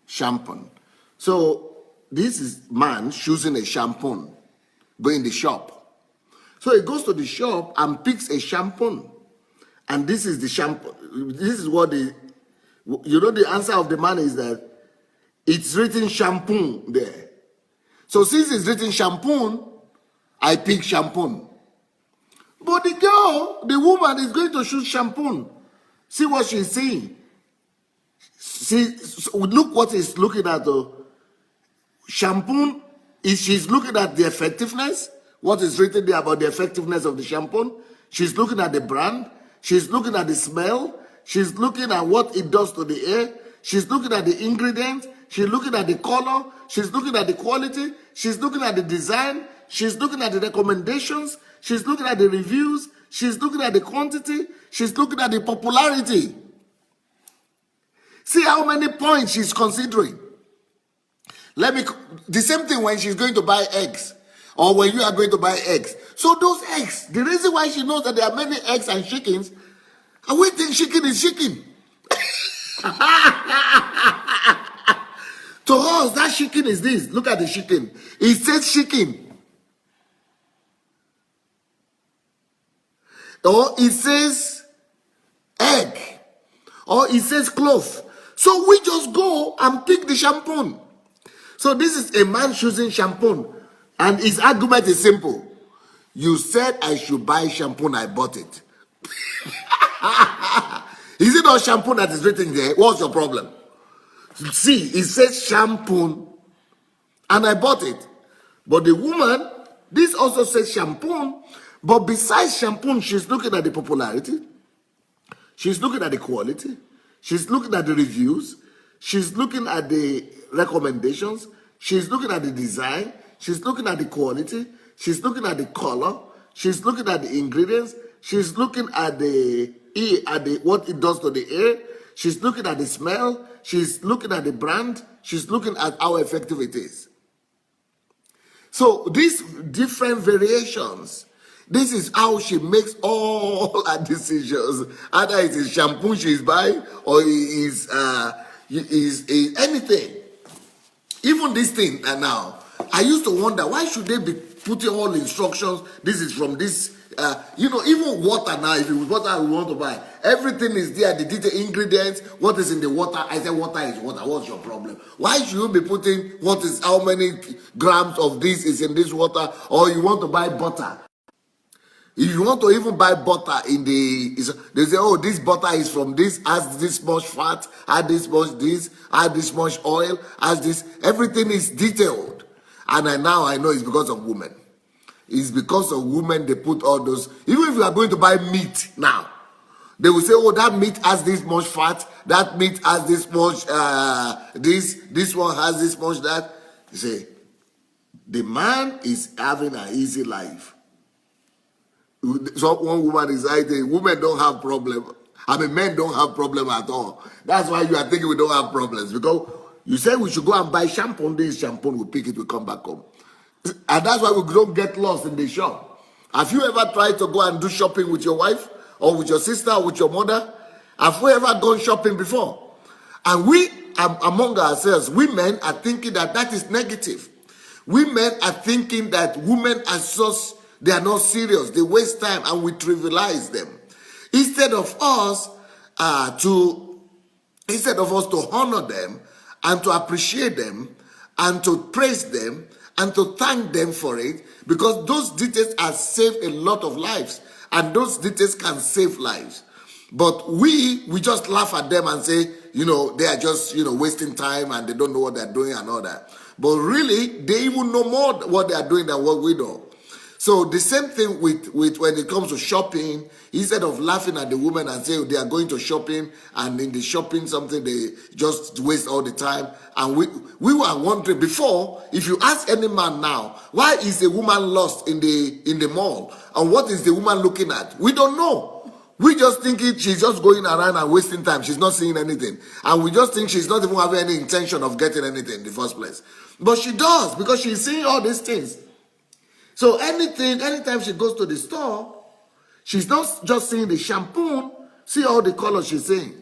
Shampoo. So this is man choosing a shampoo, going in the shop. So he goes to the shop and picks a shampoo. And this is the shampoo. This is what the answer of the man is that it's written shampoo there. So since it's written shampoo, I pick shampoo. But the girl, the woman is going to choose shampoo. See what she's saying. See, look what he's looking at though. Shampoo, she's looking at the effectiveness. What is written there about the effectiveness of the shampoo. She's looking at the brand. She's looking at the smell. She's looking at what it does to the air. She's looking at the ingredients. She's looking at the color. She's looking at the quality. She's looking at the design. She's looking at the recommendations. She's looking at the reviews. She's looking at the quantity. She's looking at the popularity. See how many points she's considering. The same thing when she's going to buy eggs. Or when you are going to buy eggs. So those eggs, the reason why she knows that there are many eggs and chickens, and we think chicken is chicken. To us, that chicken is this. Look at the chicken. It says chicken. Or it says egg. Or it says clove. So we just go and pick the shampoo. So this is a man choosing shampoo. And his argument is simple. You said I should buy shampoo and I bought it. Is it not shampoo that is written there? What's your problem? See, it says shampoo and I bought it. But the woman, this also says shampoo. But besides shampoo, she's looking at the popularity. She's looking at the quality. She's looking at the reviews. She's looking at the recommendations. She's looking at the design. She's looking at the quality. She's looking at the color. She's looking at the ingredients. She's looking at what it does to the air. She's looking at the smell. She's looking at the brand. She's looking at how effective it is. So these different variations, this is how she makes all her decisions. Either it is shampoo she's buying or it is anything. Even this thing now, I used to wonder, why should they be putting all instructions. This is from this. Even water now. If it was water we want to buy, everything is there. The detailed ingredients. What is in the water? I said water is water. What's your problem? Why should you be putting how many grams of this is in this water? Or you want to buy butter? If you want to even buy butter they say, oh, this butter is from this, has this much fat, add this much oil, has this. Everything is detailed. And now I know it's because of women. It's because of women they put all those. Even if you are going to buy meat now, they will say, oh, that meat has this much fat, that meat has this much, this one has this much, that. You say, the man is having an easy life. So one woman is saying, women don't have problem. Men don't have problem at all. That's why you are thinking we don't have problems. Because you say we should go and buy shampoo. This shampoo, we pick it, we come back home. And that's why we don't get lost in the shop. Have you ever tried to go and do shopping with your wife? Or with your sister, or with your mother? Have we ever gone shopping before? And we, among ourselves, women are thinking that is negative. Women are thinking that women are just, they are not serious. They waste time and we trivialize them. Instead of us to honor them and to appreciate them and to praise them and to thank them for it, because those details have saved a lot of lives and those details can save lives. But we just laugh at them and say, they are just, wasting time and they don't know what they're doing and all that. But really, they even know more what they are doing than what we know. So the same thing with when it comes to shopping, instead of laughing at the women and say they are going to shopping and in the shopping something they just waste all the time. And we were wondering before, if you ask any man now, why is a woman lost in the mall? And what is the woman looking at? We don't know. We just think she's just going around and wasting time. She's not seeing anything. And we just think she's not even having any intention of getting anything in the first place. But she does, because she's seeing all these things. So anytime she goes to the store, she's not just seeing the shampoo, see all the colors she's seeing.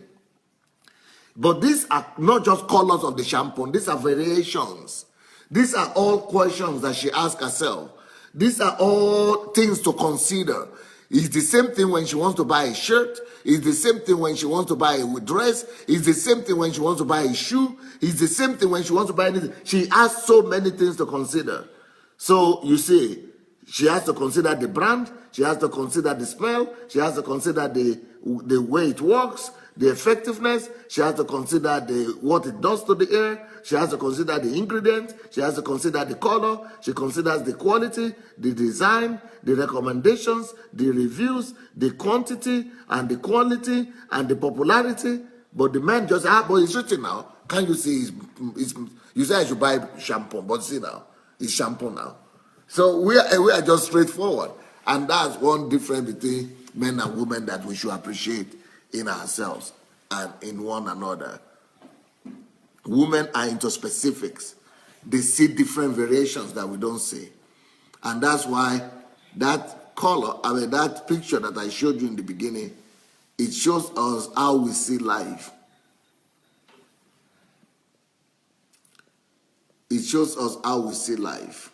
But these are not just colors of the shampoo, these are variations. These are all questions that she asks herself. These are all things to consider. It's the same thing when she wants to buy a shirt. It's the same thing when she wants to buy a dress. It's the same thing when she wants to buy a shoe. It's the same thing when she wants to buy anything. She has so many things to consider. So you see, she has to consider the brand, she has to consider the smell, she has to consider the way it works, the effectiveness, she has to consider what it does to the air, she has to consider the ingredients, she has to consider the color, she considers the quality, the design, the recommendations, the reviews, the quantity and the quality and the popularity. But the man just, but it's written now. Can't you see? You say I should buy shampoo, but see now. It's shampoo now. So we are just straightforward. And that's one difference between men and women that we should appreciate in ourselves and in one another. Women are into specifics. They see different variations that we don't see. And that's why that color, that picture that I showed you in the beginning, it shows us how we see life. It shows us how we see life.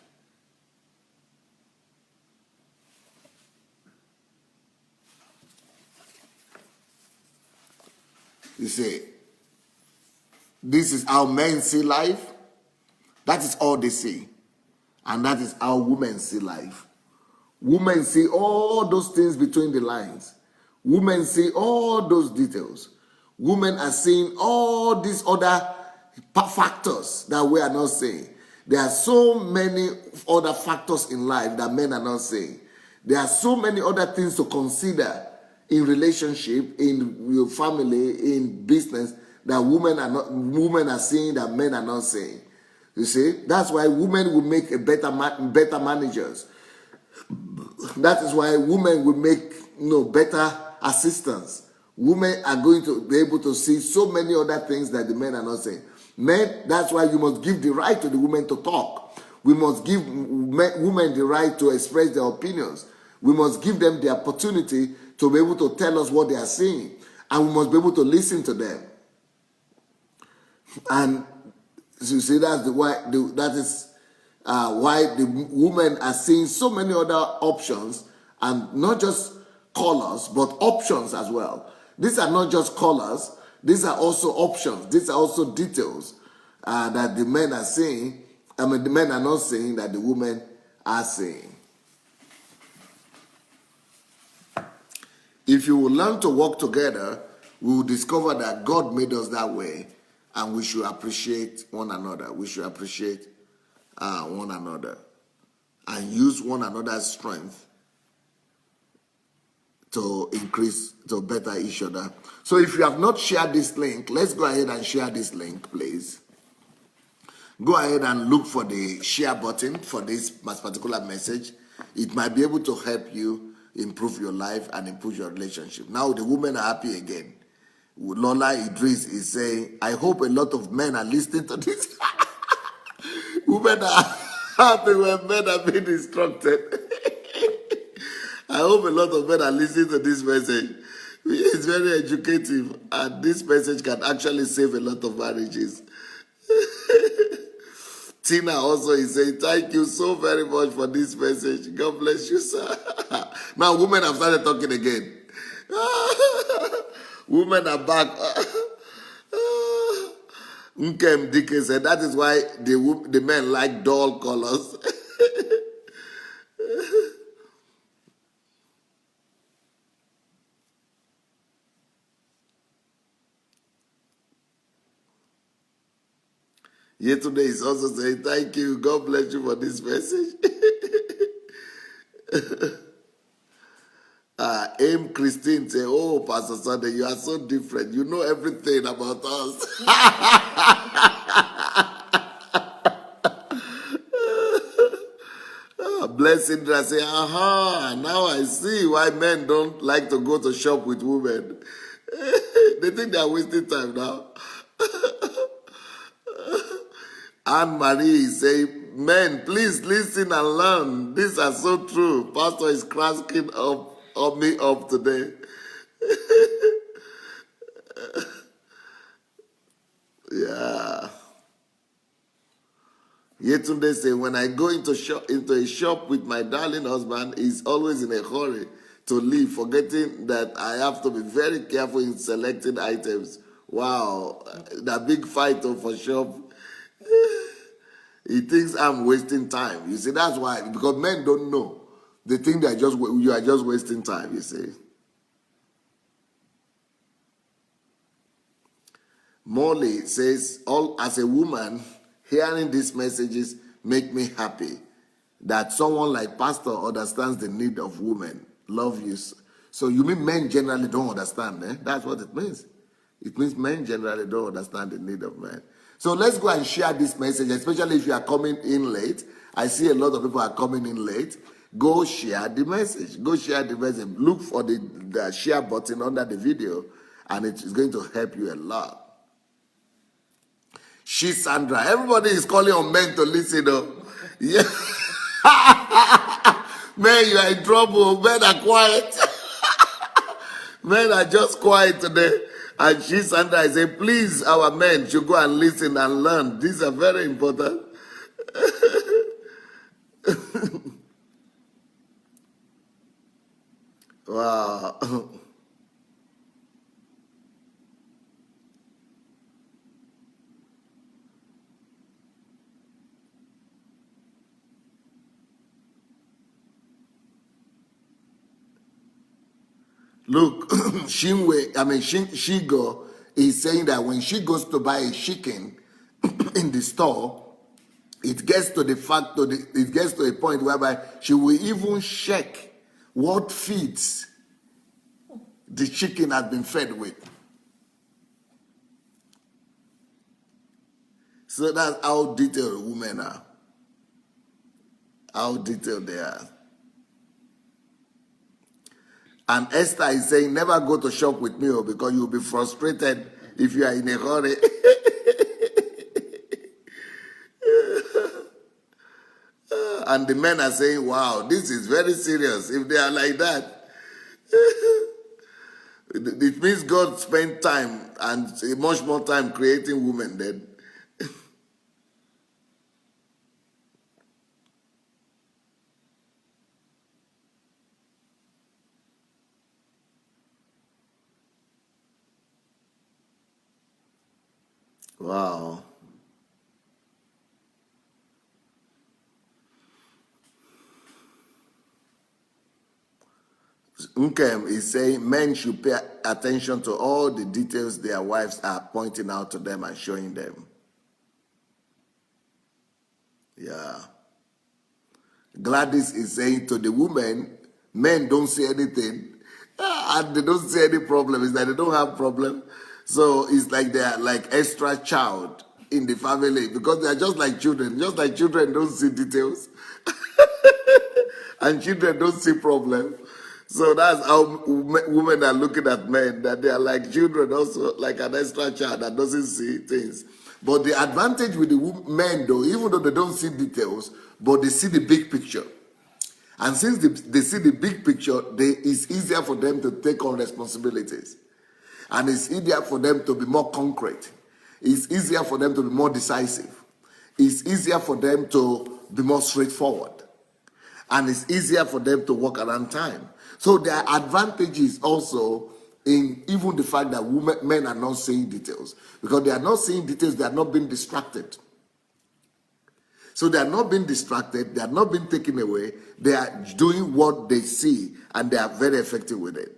You see, this is how men see life. That is all they see. And that is how women see life. Women see all those things between the lines. Women see all those details. Women are seeing all these other factors that we are not seeing. There are so many other factors in life that men are not seeing. There are so many other things to consider in relationship, in your family, in business, that women are seeing that men are not seeing. You see, that's why women will make better managers. That is why women will make better assistants. Women are going to be able to see so many other things that the men are not saying. Men, that's why you must give the right to the women to talk. We must give women the right to express their opinions. We must give them the opportunity to be able to tell us what they are seeing. And we must be able to listen to them. And you see, that's the way, that is why the women are seeing so many other options, and not just colors, but options as well. These are not just colors, these are also options, these are also details that the men are seeing. I mean, the men are not saying that the women are saying. If you will learn to work together, we will discover that God made us that way, and we should appreciate one another. We should appreciate one another and use one another's strength to increase, to better each other. So if you have not shared this link, let's go ahead and share this link, please. Go ahead and look for the share button for this particular message. It might be able to help you improve your life and improve your relationship. Now the women are happy again. Lola Idris is saying, I hope a lot of men are listening to this. Women are happy when men are being instructed. I hope a lot of men are listening to this message. It's very educative, and this message can actually save a lot of marriages. Tina also is saying, thank you so very much for this message. God bless you, sir. Now, women have started talking again. Women are back. Nkem Dike said, that is why the men like dull colors. Yesterday is also saying, thank you, God bless you for this message. Aim Christine say, oh, Pastor Sunday, you are so different. You know everything about us. Bless Indra say, aha, now I see why men don't like to go to shop with women. They think they are wasting time now. Anne-Marie is saying, men, please listen and learn. These are so true. Pastor is cracking me up today. Yeah. Yetunde say, when I go into a shop with my darling husband, he's always in a hurry to leave, forgetting that I have to be very careful in selecting items. Wow, the big fight for shop. He thinks I'm wasting time. You see, that's why, because men don't know. They think you are just wasting time, you see. Molly says, as a woman, hearing these messages make me happy that someone like Pastor understands the need of women. Love you. So you mean men generally don't understand, eh? That's what it means. It means men generally don't understand the need of men. So let's go and share this message, especially if you are coming in late. I see a lot of people are coming in late. Go share the message. Go share the message. Look for the share button under the video, and it is going to help you a lot. She's Sandra. Everybody is calling on men to listen, though. Yeah. Men, you are in trouble. Men are quiet. Men are just quiet today. And she, Sandra, I say, please, our men should go and listen and learn. These are very important. Wow. Look, Shigo is saying that when she goes to buy a chicken in the store, it gets to a point whereby she will even check what feeds the chicken has been fed with. So that's how detailed women are. How detailed they are. And Esther is saying, never go to shop with me because you'll be frustrated if you are in a hurry. And the men are saying, wow, this is very serious. If they are like that, it means God spent time and much more time creating women then. Wow. Unkem is saying men should pay attention to all the details their wives are pointing out to them and showing them. Yeah. Gladys is saying to the women, men don't see anything, and they don't see any problem. It's like they don't have problem. So it's like they are like extra child in the family because they are just like children. Just like children don't see details, and children don't see problem. So that's how women are looking at men, that they are like children also, like an extra child that doesn't see things. But the advantage with the men, though, even though they don't see details, but they see the big picture. And since they see the big picture, it's easier for them to take on responsibilities. And it's easier for them to be more concrete. It's easier for them to be more decisive. It's easier for them to be more straightforward. And it's easier for them to work around time. So there are advantages also in even the fact that men are not seeing details. Because they are not seeing details, they are not being distracted. So they are not being distracted, they are not being taken away, they are doing what they see, and they are very effective with it.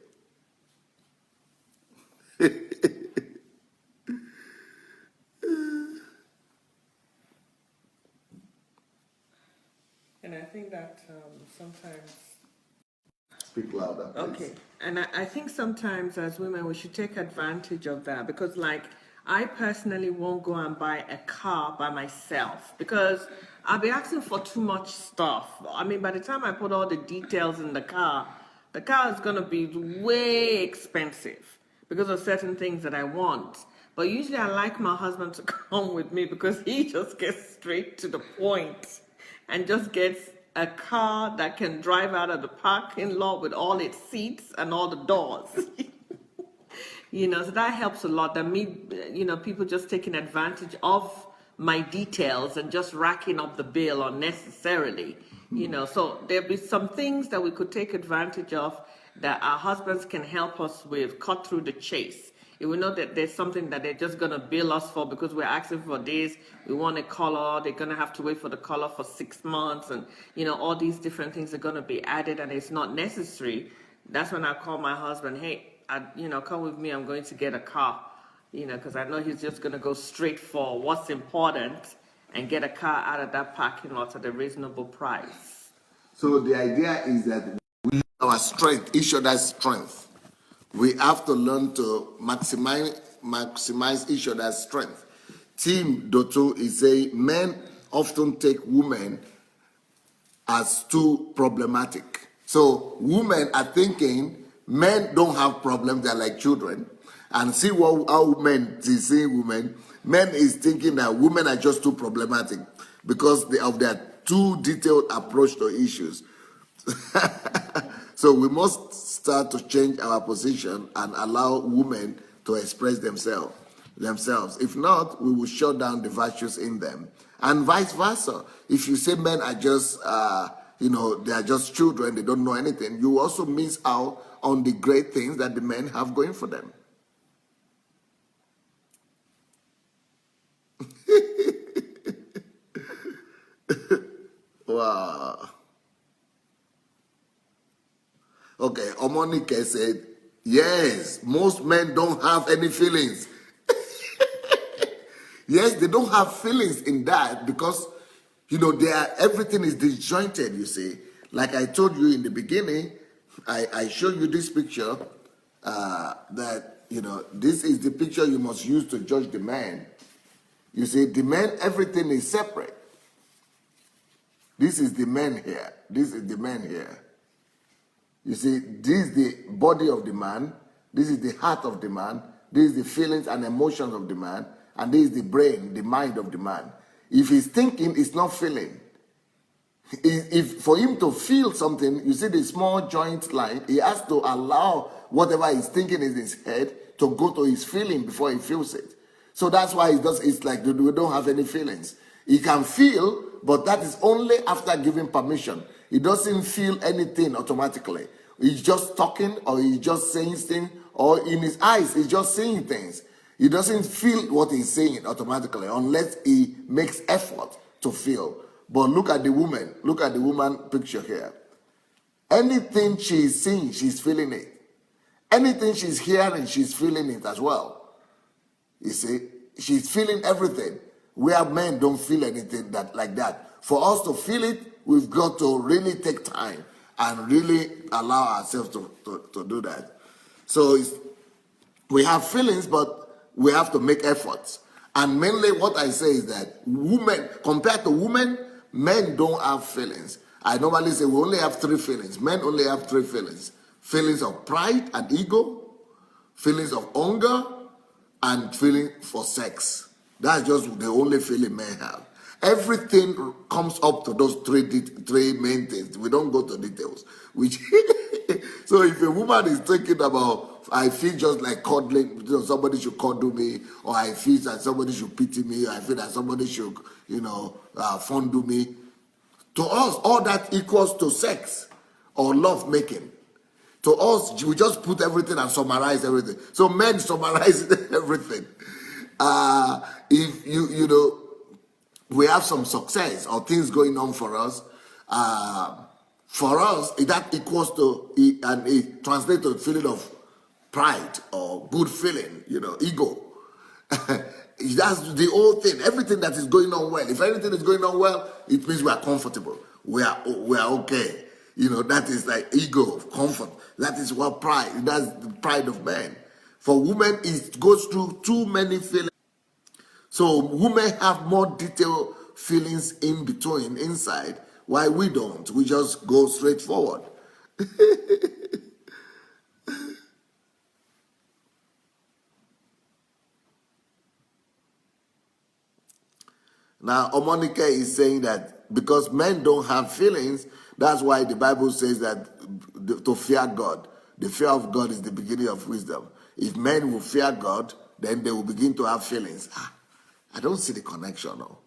And I think that sometimes... Speak louder, please. Okay, and I think sometimes as women we should take advantage of that, because like I personally won't go and buy a car by myself because I'll be asking for too much stuff. I mean, by the time I put all the details in the car is going to be way expensive because of certain things that I want. But usually I like my husband to come with me because he just gets straight to the point and just gets a car that can drive out of the parking lot with all its seats and all the doors. So that helps a lot. That people just taking advantage of my details and just racking up the bill unnecessarily. So there'll be some things that we could take advantage of that our husbands can help us with, cut through the chase. If we know that there's something that they're just going to bill us for because we're asking for this, we want a color, they're going to have to wait for the color for 6 months, and all these different things are going to be added and it's not necessary. That's when I call my husband, hey, come with me, I'm going to get a car, because I know he's just going to go straight for what's important and get a car out of that parking lot at a reasonable price. So the idea is that we use our strength, each other's strength. We have to learn to maximize each other's strength. Tim Dotto is saying men often take women as too problematic. So women are thinking men don't have problems, they're like children. And see how men is seeing women. Men is thinking that women are just too problematic because of their too detailed approach to issues. So we must start to change our position and allow women to express themselves. If not, we will shut down the virtues in them. And vice versa. If you say men are just, they are just children, they don't know anything, you also miss out on the great things that the men have going for them. Wow. Okay, Omonike said, yes, most men don't have any feelings. Yes, they don't have feelings in that because, everything is disjointed, you see. Like I told you in the beginning, I showed you this picture that, this is the picture you must use to judge the man. You see, the man, everything is separate. This is the man here. This is the man here. You see, this is the body of the man, this is the heart of the man, this is the feelings and emotions of the man, and this is the brain, the mind of the man. If he's thinking, he's not feeling. If for him to feel something, you see the small joint line, he has to allow whatever he's thinking in his head to go to his feeling before he feels it. So that's why it's like we don't have any feelings. He can feel, but that is only after giving permission. He doesn't feel anything automatically. He's just talking or he's just saying things, or in his eyes, he's just seeing things. He doesn't feel what he's saying automatically unless he makes effort to feel. But look at the woman. Look at the woman picture here. Anything she's seeing, she's feeling it. Anything she's hearing, she's feeling it as well. You see, she's feeling everything. Where men don't feel anything like that. For us to feel it, we've got to really take time and really allow ourselves to do that. So we have feelings, but we have to make efforts. And mainly what I say is that women, compared to women, men don't have feelings. I normally say we only have 3 feelings. Men only have 3 feelings. Feelings of pride and ego, feelings of hunger, and feeling for sex. That's just the only feeling men have. Everything comes up to those three main things. We don't go to details. Which so if a woman is thinking about, I feel just like cuddling, somebody should cuddle me, or I feel that somebody should pity me, or I feel that somebody should, fondle me. To us, all that equals to sex or love making. To us, we just put everything and summarize everything. So men summarize everything. If we have some success or things going on for us, that equals to, and it translates to the feeling of pride or good feeling, ego. That's the whole thing. Everything that is going on well. If everything is going on well, it means we are comfortable. We are okay. That is like ego, comfort. That is what pride. That's the pride of man. For women, it goes through too many feelings. So women have more detailed feelings in between, inside, while we don't. We just go straight forward. Now, Omonika is saying that because men don't have feelings, that's why the Bible says that to fear God. The fear of God is the beginning of wisdom. If men will fear God, then they will begin to have feelings. I don't see the connection, no.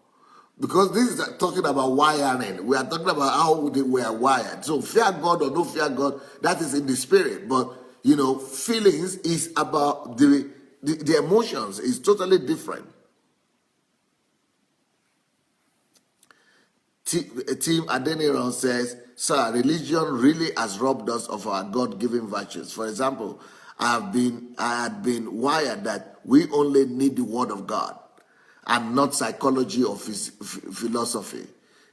Because this is talking about wiring. We are talking about how we are wired. So fear God or don't fear God, that is in the spirit. But, feelings is about the emotions. Is totally different. Tim Adeniran says, sir, religion really has robbed us of our God-given virtues. For example, I had been wired that we only need the word of God and not psychology or philosophy.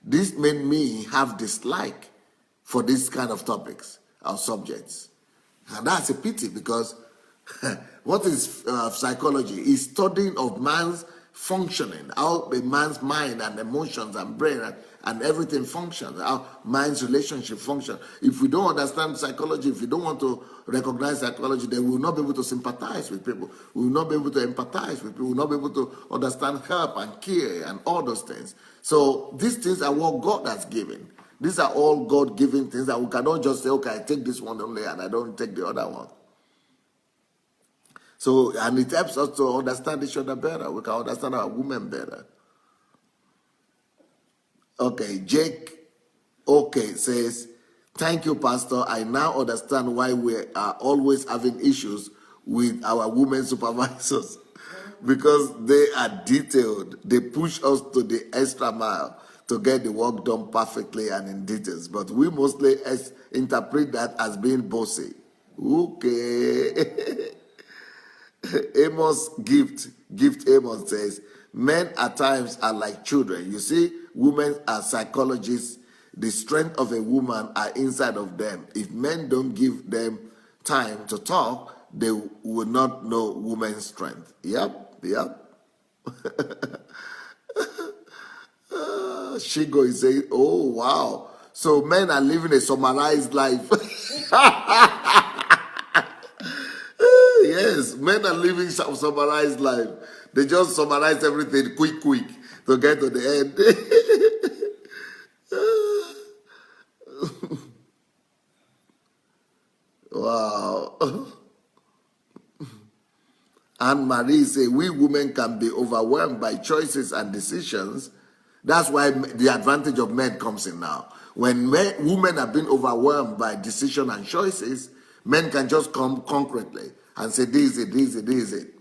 This made me have dislike for this kind of topics or subjects. And that's a pity because what is psychology? Is studying of man's functioning, how a man's mind and emotions and brain and everything functions, how man's relationship functions. If we don't understand psychology, if we don't want to recognize psychology, then we will not be able to sympathize with people. We will not be able to empathize with people. We will not be able to understand help and care and all those things. So these things are what God has given. These are all God-given things that we cannot just say, okay, I take this one only and I don't take the other one. So, and it helps us to understand each other better. We can understand our women better. Okay, Jake, says, thank you, Pastor. I now understand why we are always having issues with our women supervisors. Because they are detailed. They push us to the extra mile to get the work done perfectly and in details. But we mostly interpret that as being bossy. Okay. Amos Gift Amos says, men at times are like children. You see, women are psychologists. The strength of a woman are inside of them. If men don't give them time to talk, they will not know women's strength. Yep. Shigo is saying, oh, wow. So men are living a summarized life. Yes, men are living some summarized life. They just summarize everything quick to get to the end. Wow. Anne Marie says, we women can be overwhelmed by choices and decisions. That's why the advantage of men comes in now. When women have been overwhelmed by decision and choices, men can just come concretely and say, this is it.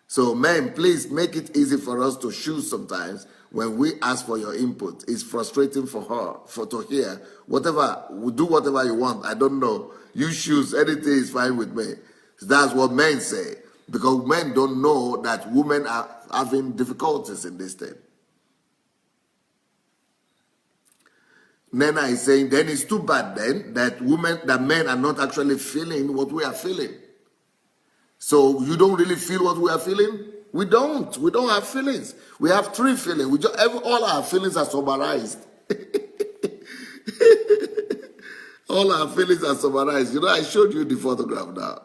So, men, please make it easy for us to choose sometimes when we ask for your input. It's frustrating for her to hear whatever, do whatever you want. I don't know. You choose, anything is fine with me. That's what men say. Because men don't know that women are having difficulties in this thing. Nena is saying, then it's too bad then that men are not actually feeling what we are feeling. So you don't really feel what we are feeling? We don't. We don't have feelings. We have 3 feelings. All our feelings are summarized. All our feelings are summarized. You know, I showed you the photograph now.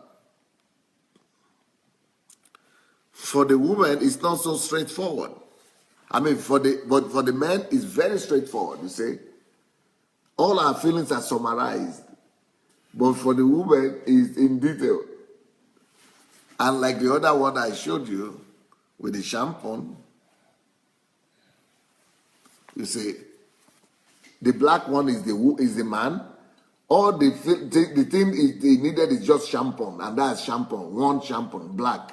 For the woman, it's not so straightforward. I mean, but for the man, it's very straightforward, you see. All our feelings are summarized. But for the woman, it's in detail. And like the other one I showed you with the shampoo, you see, the black one is the man. All the thing he needed is just shampoo, and that's shampoo, one shampoo, black.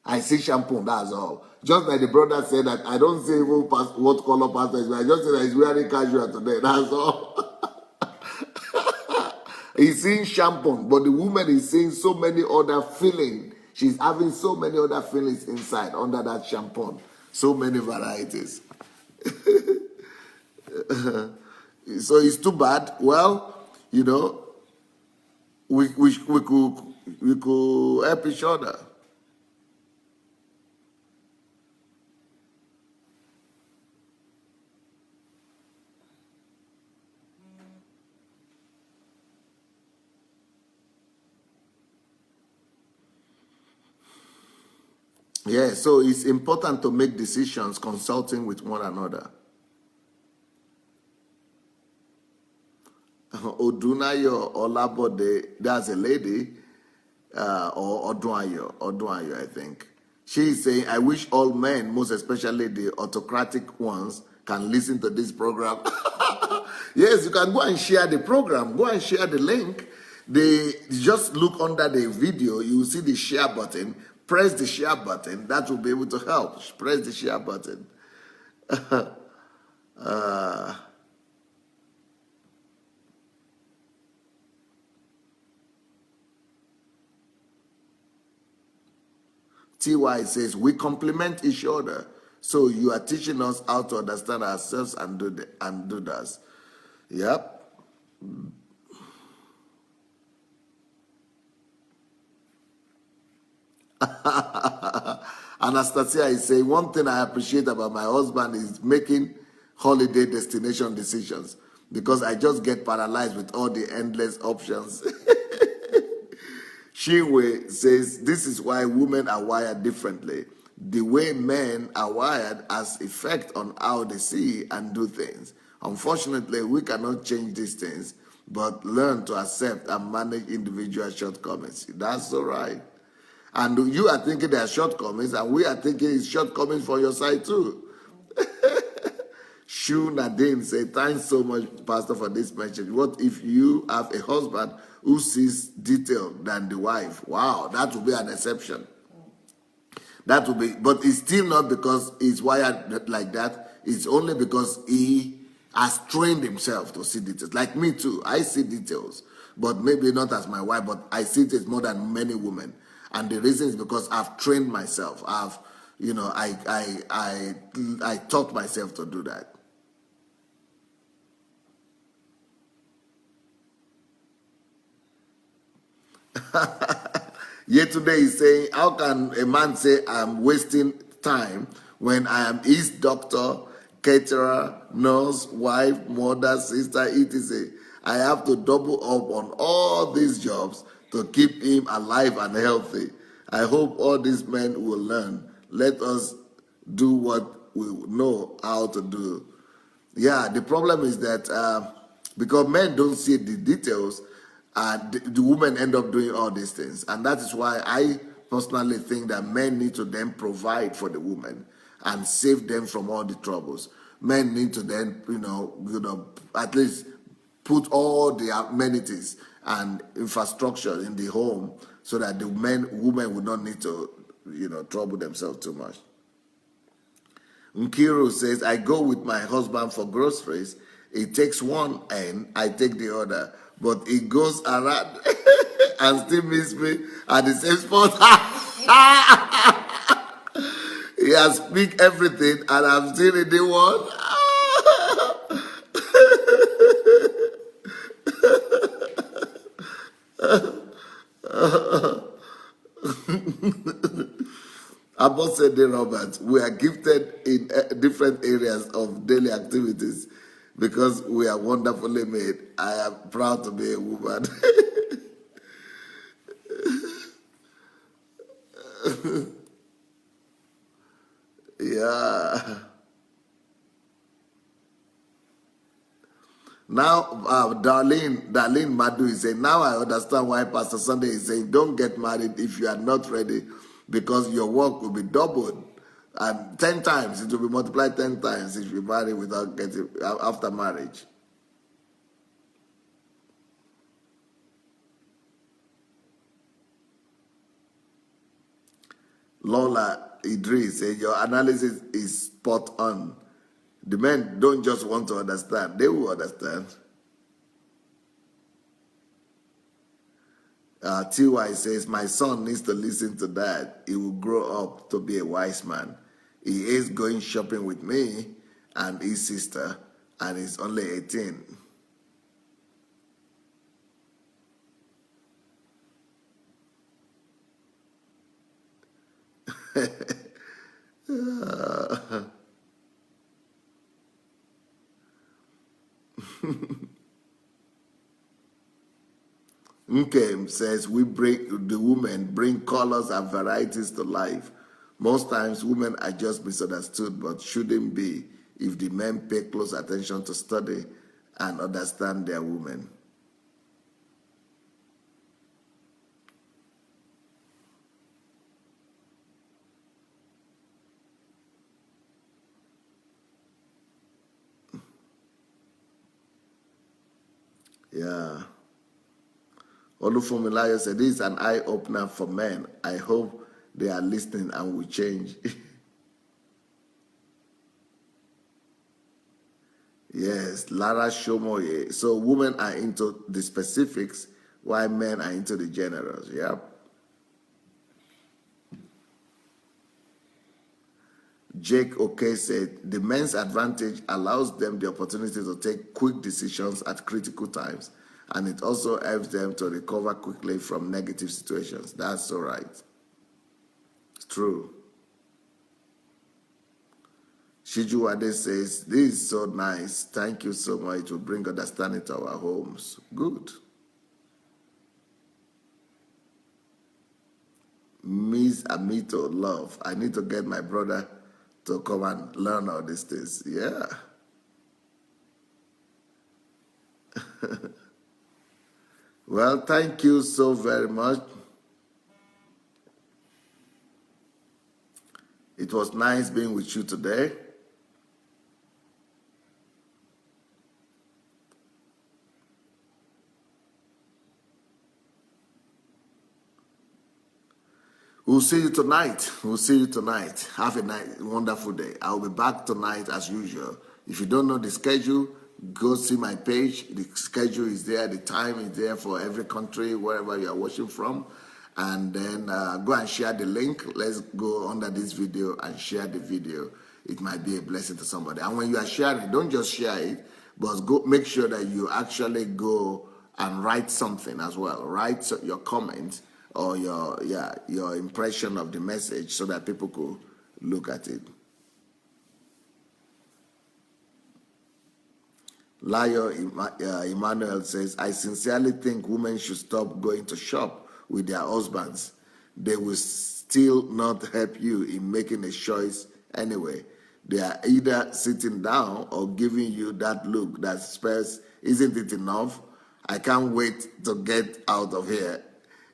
I see shampoo, that's all. Just like the brother said that I don't say what color pastor is, I just say that he's wearing casual today, that's all. He's seeing shampoo, but the woman is seeing so many other feelings. She's having so many other feelings inside under that shampoo. So many varieties. So it's too bad. Well, you know, we could help each other. Yeah, so it's important to make decisions consulting with one another. Odunayo Olabode, that's a lady, or Odunayo, I think. She is saying, I wish all men, most especially the autocratic ones, can listen to this program. Yes, you can go and share the program. Go and share the link. Just look under the video, you will see the share button. Press the share button. That will be able to help. Press the share button. TY says, we complement each other. So you are teaching us how to understand ourselves and do that. Yep. Anastasia is saying, one thing I appreciate about my husband is making holiday destination decisions because I just get paralyzed with all the endless options. Shinwe says, this is why women are wired differently. The way men are wired has effect on how they see and do things. Unfortunately, we cannot change these things, but learn to accept and manage individual shortcomings. That's all right. And you are thinking there are shortcomings, and we are thinking it's shortcomings for your side too. Shu Nadine said, thanks so much, Pastor, for this message. What if you have a husband who sees detail than the wife? Wow, that would be an exception. That would be, but it's still not because he's wired like that. It's only because he has trained himself to see details. Like me too, I see details, but maybe not as my wife, but I see it more than many women. And the reason is because I've trained myself. I taught myself to do that. Yesterday is saying, how can a man say I'm wasting time when I am his doctor, caterer, nurse, wife, mother, sister, etc. I have to double up on all these jobs to keep him alive and healthy. I hope all these men will learn. Let us do what we know how to do. Yeah, the problem is that because men don't see the details, the women end up doing all these things. And that is why I personally think that men need to then provide for the women and save them from all the troubles. Men need to then, at least put all the amenities and infrastructure in the home so that the women would not need to trouble themselves too much. Nkiru says, I go with my husband for groceries. He takes one end, I take the other. But he goes around and still meets me at the same spot. He has picked everything and I'm still in the one. Abosede Robert, we are gifted in different areas of daily activities because we are wonderfully made. I am proud to be a woman. Yeah. Now, Darlene Madu is saying, now I understand why Pastor Sunday is saying, don't get married if you are not ready, because your work will be doubled. And 10 times, it will be multiplied 10 times if you marry without getting, after marriage. Lola Idris says, your analysis is spot on. The men don't just want to understand, they will understand. TY says, my son needs to listen to that. He will grow up to be a wise man. He is going shopping with me and his sister, and he's only 18. Nkem says, the women bring colors and varieties to life. Most times women are just misunderstood, but shouldn't be if the men pay close attention to study and understand their women. Yeah. Olufumilayo said, this is an eye-opener for men. I hope they are listening and will change. Yes, Lara Shomoye. So women are into the specifics, while men are into the generals. Yep. Jake Oke said, the men's advantage allows them the opportunity to take quick decisions at critical times, and it also helps them to recover quickly from negative situations. That's so right. It's true. Shijuwade says, this is so nice. Thank you so much. It will bring understanding to our homes. Good. Miss Amito, love. I need to get my brother to come and learn all these things. Yeah. Well, thank you so very much. It was nice being with you today. We'll see you tonight. We'll see you tonight. Have a wonderful day. I'll be back tonight as usual. If you don't know the schedule, go see my page. The schedule is there. The time is there for every country, wherever you are watching from. And then go and share the link. Let's go under this video and share the video. It might be a blessing to somebody. And when you are sharing, don't just share it, but go make sure that you actually go and write something as well. Write your comments or your impression of the message so that people could look at it. Layo Emmanuel says, I sincerely think women should stop going to shop with their husbands. They will still not help you in making a choice anyway. They are either sitting down or giving you that look that spells, isn't it enough? I can't wait to get out of here.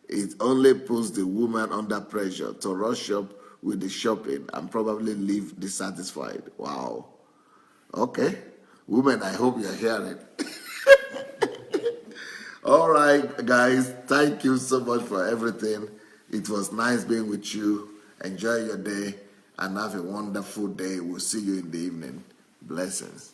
It only puts the woman under pressure to rush up with the shopping and probably leave dissatisfied. Wow. Okay. Women, I hope you're hearing. All right, guys. Thank you so much for everything. It was nice being with you. Enjoy your day and have a wonderful day. We'll see you in the evening. Blessings.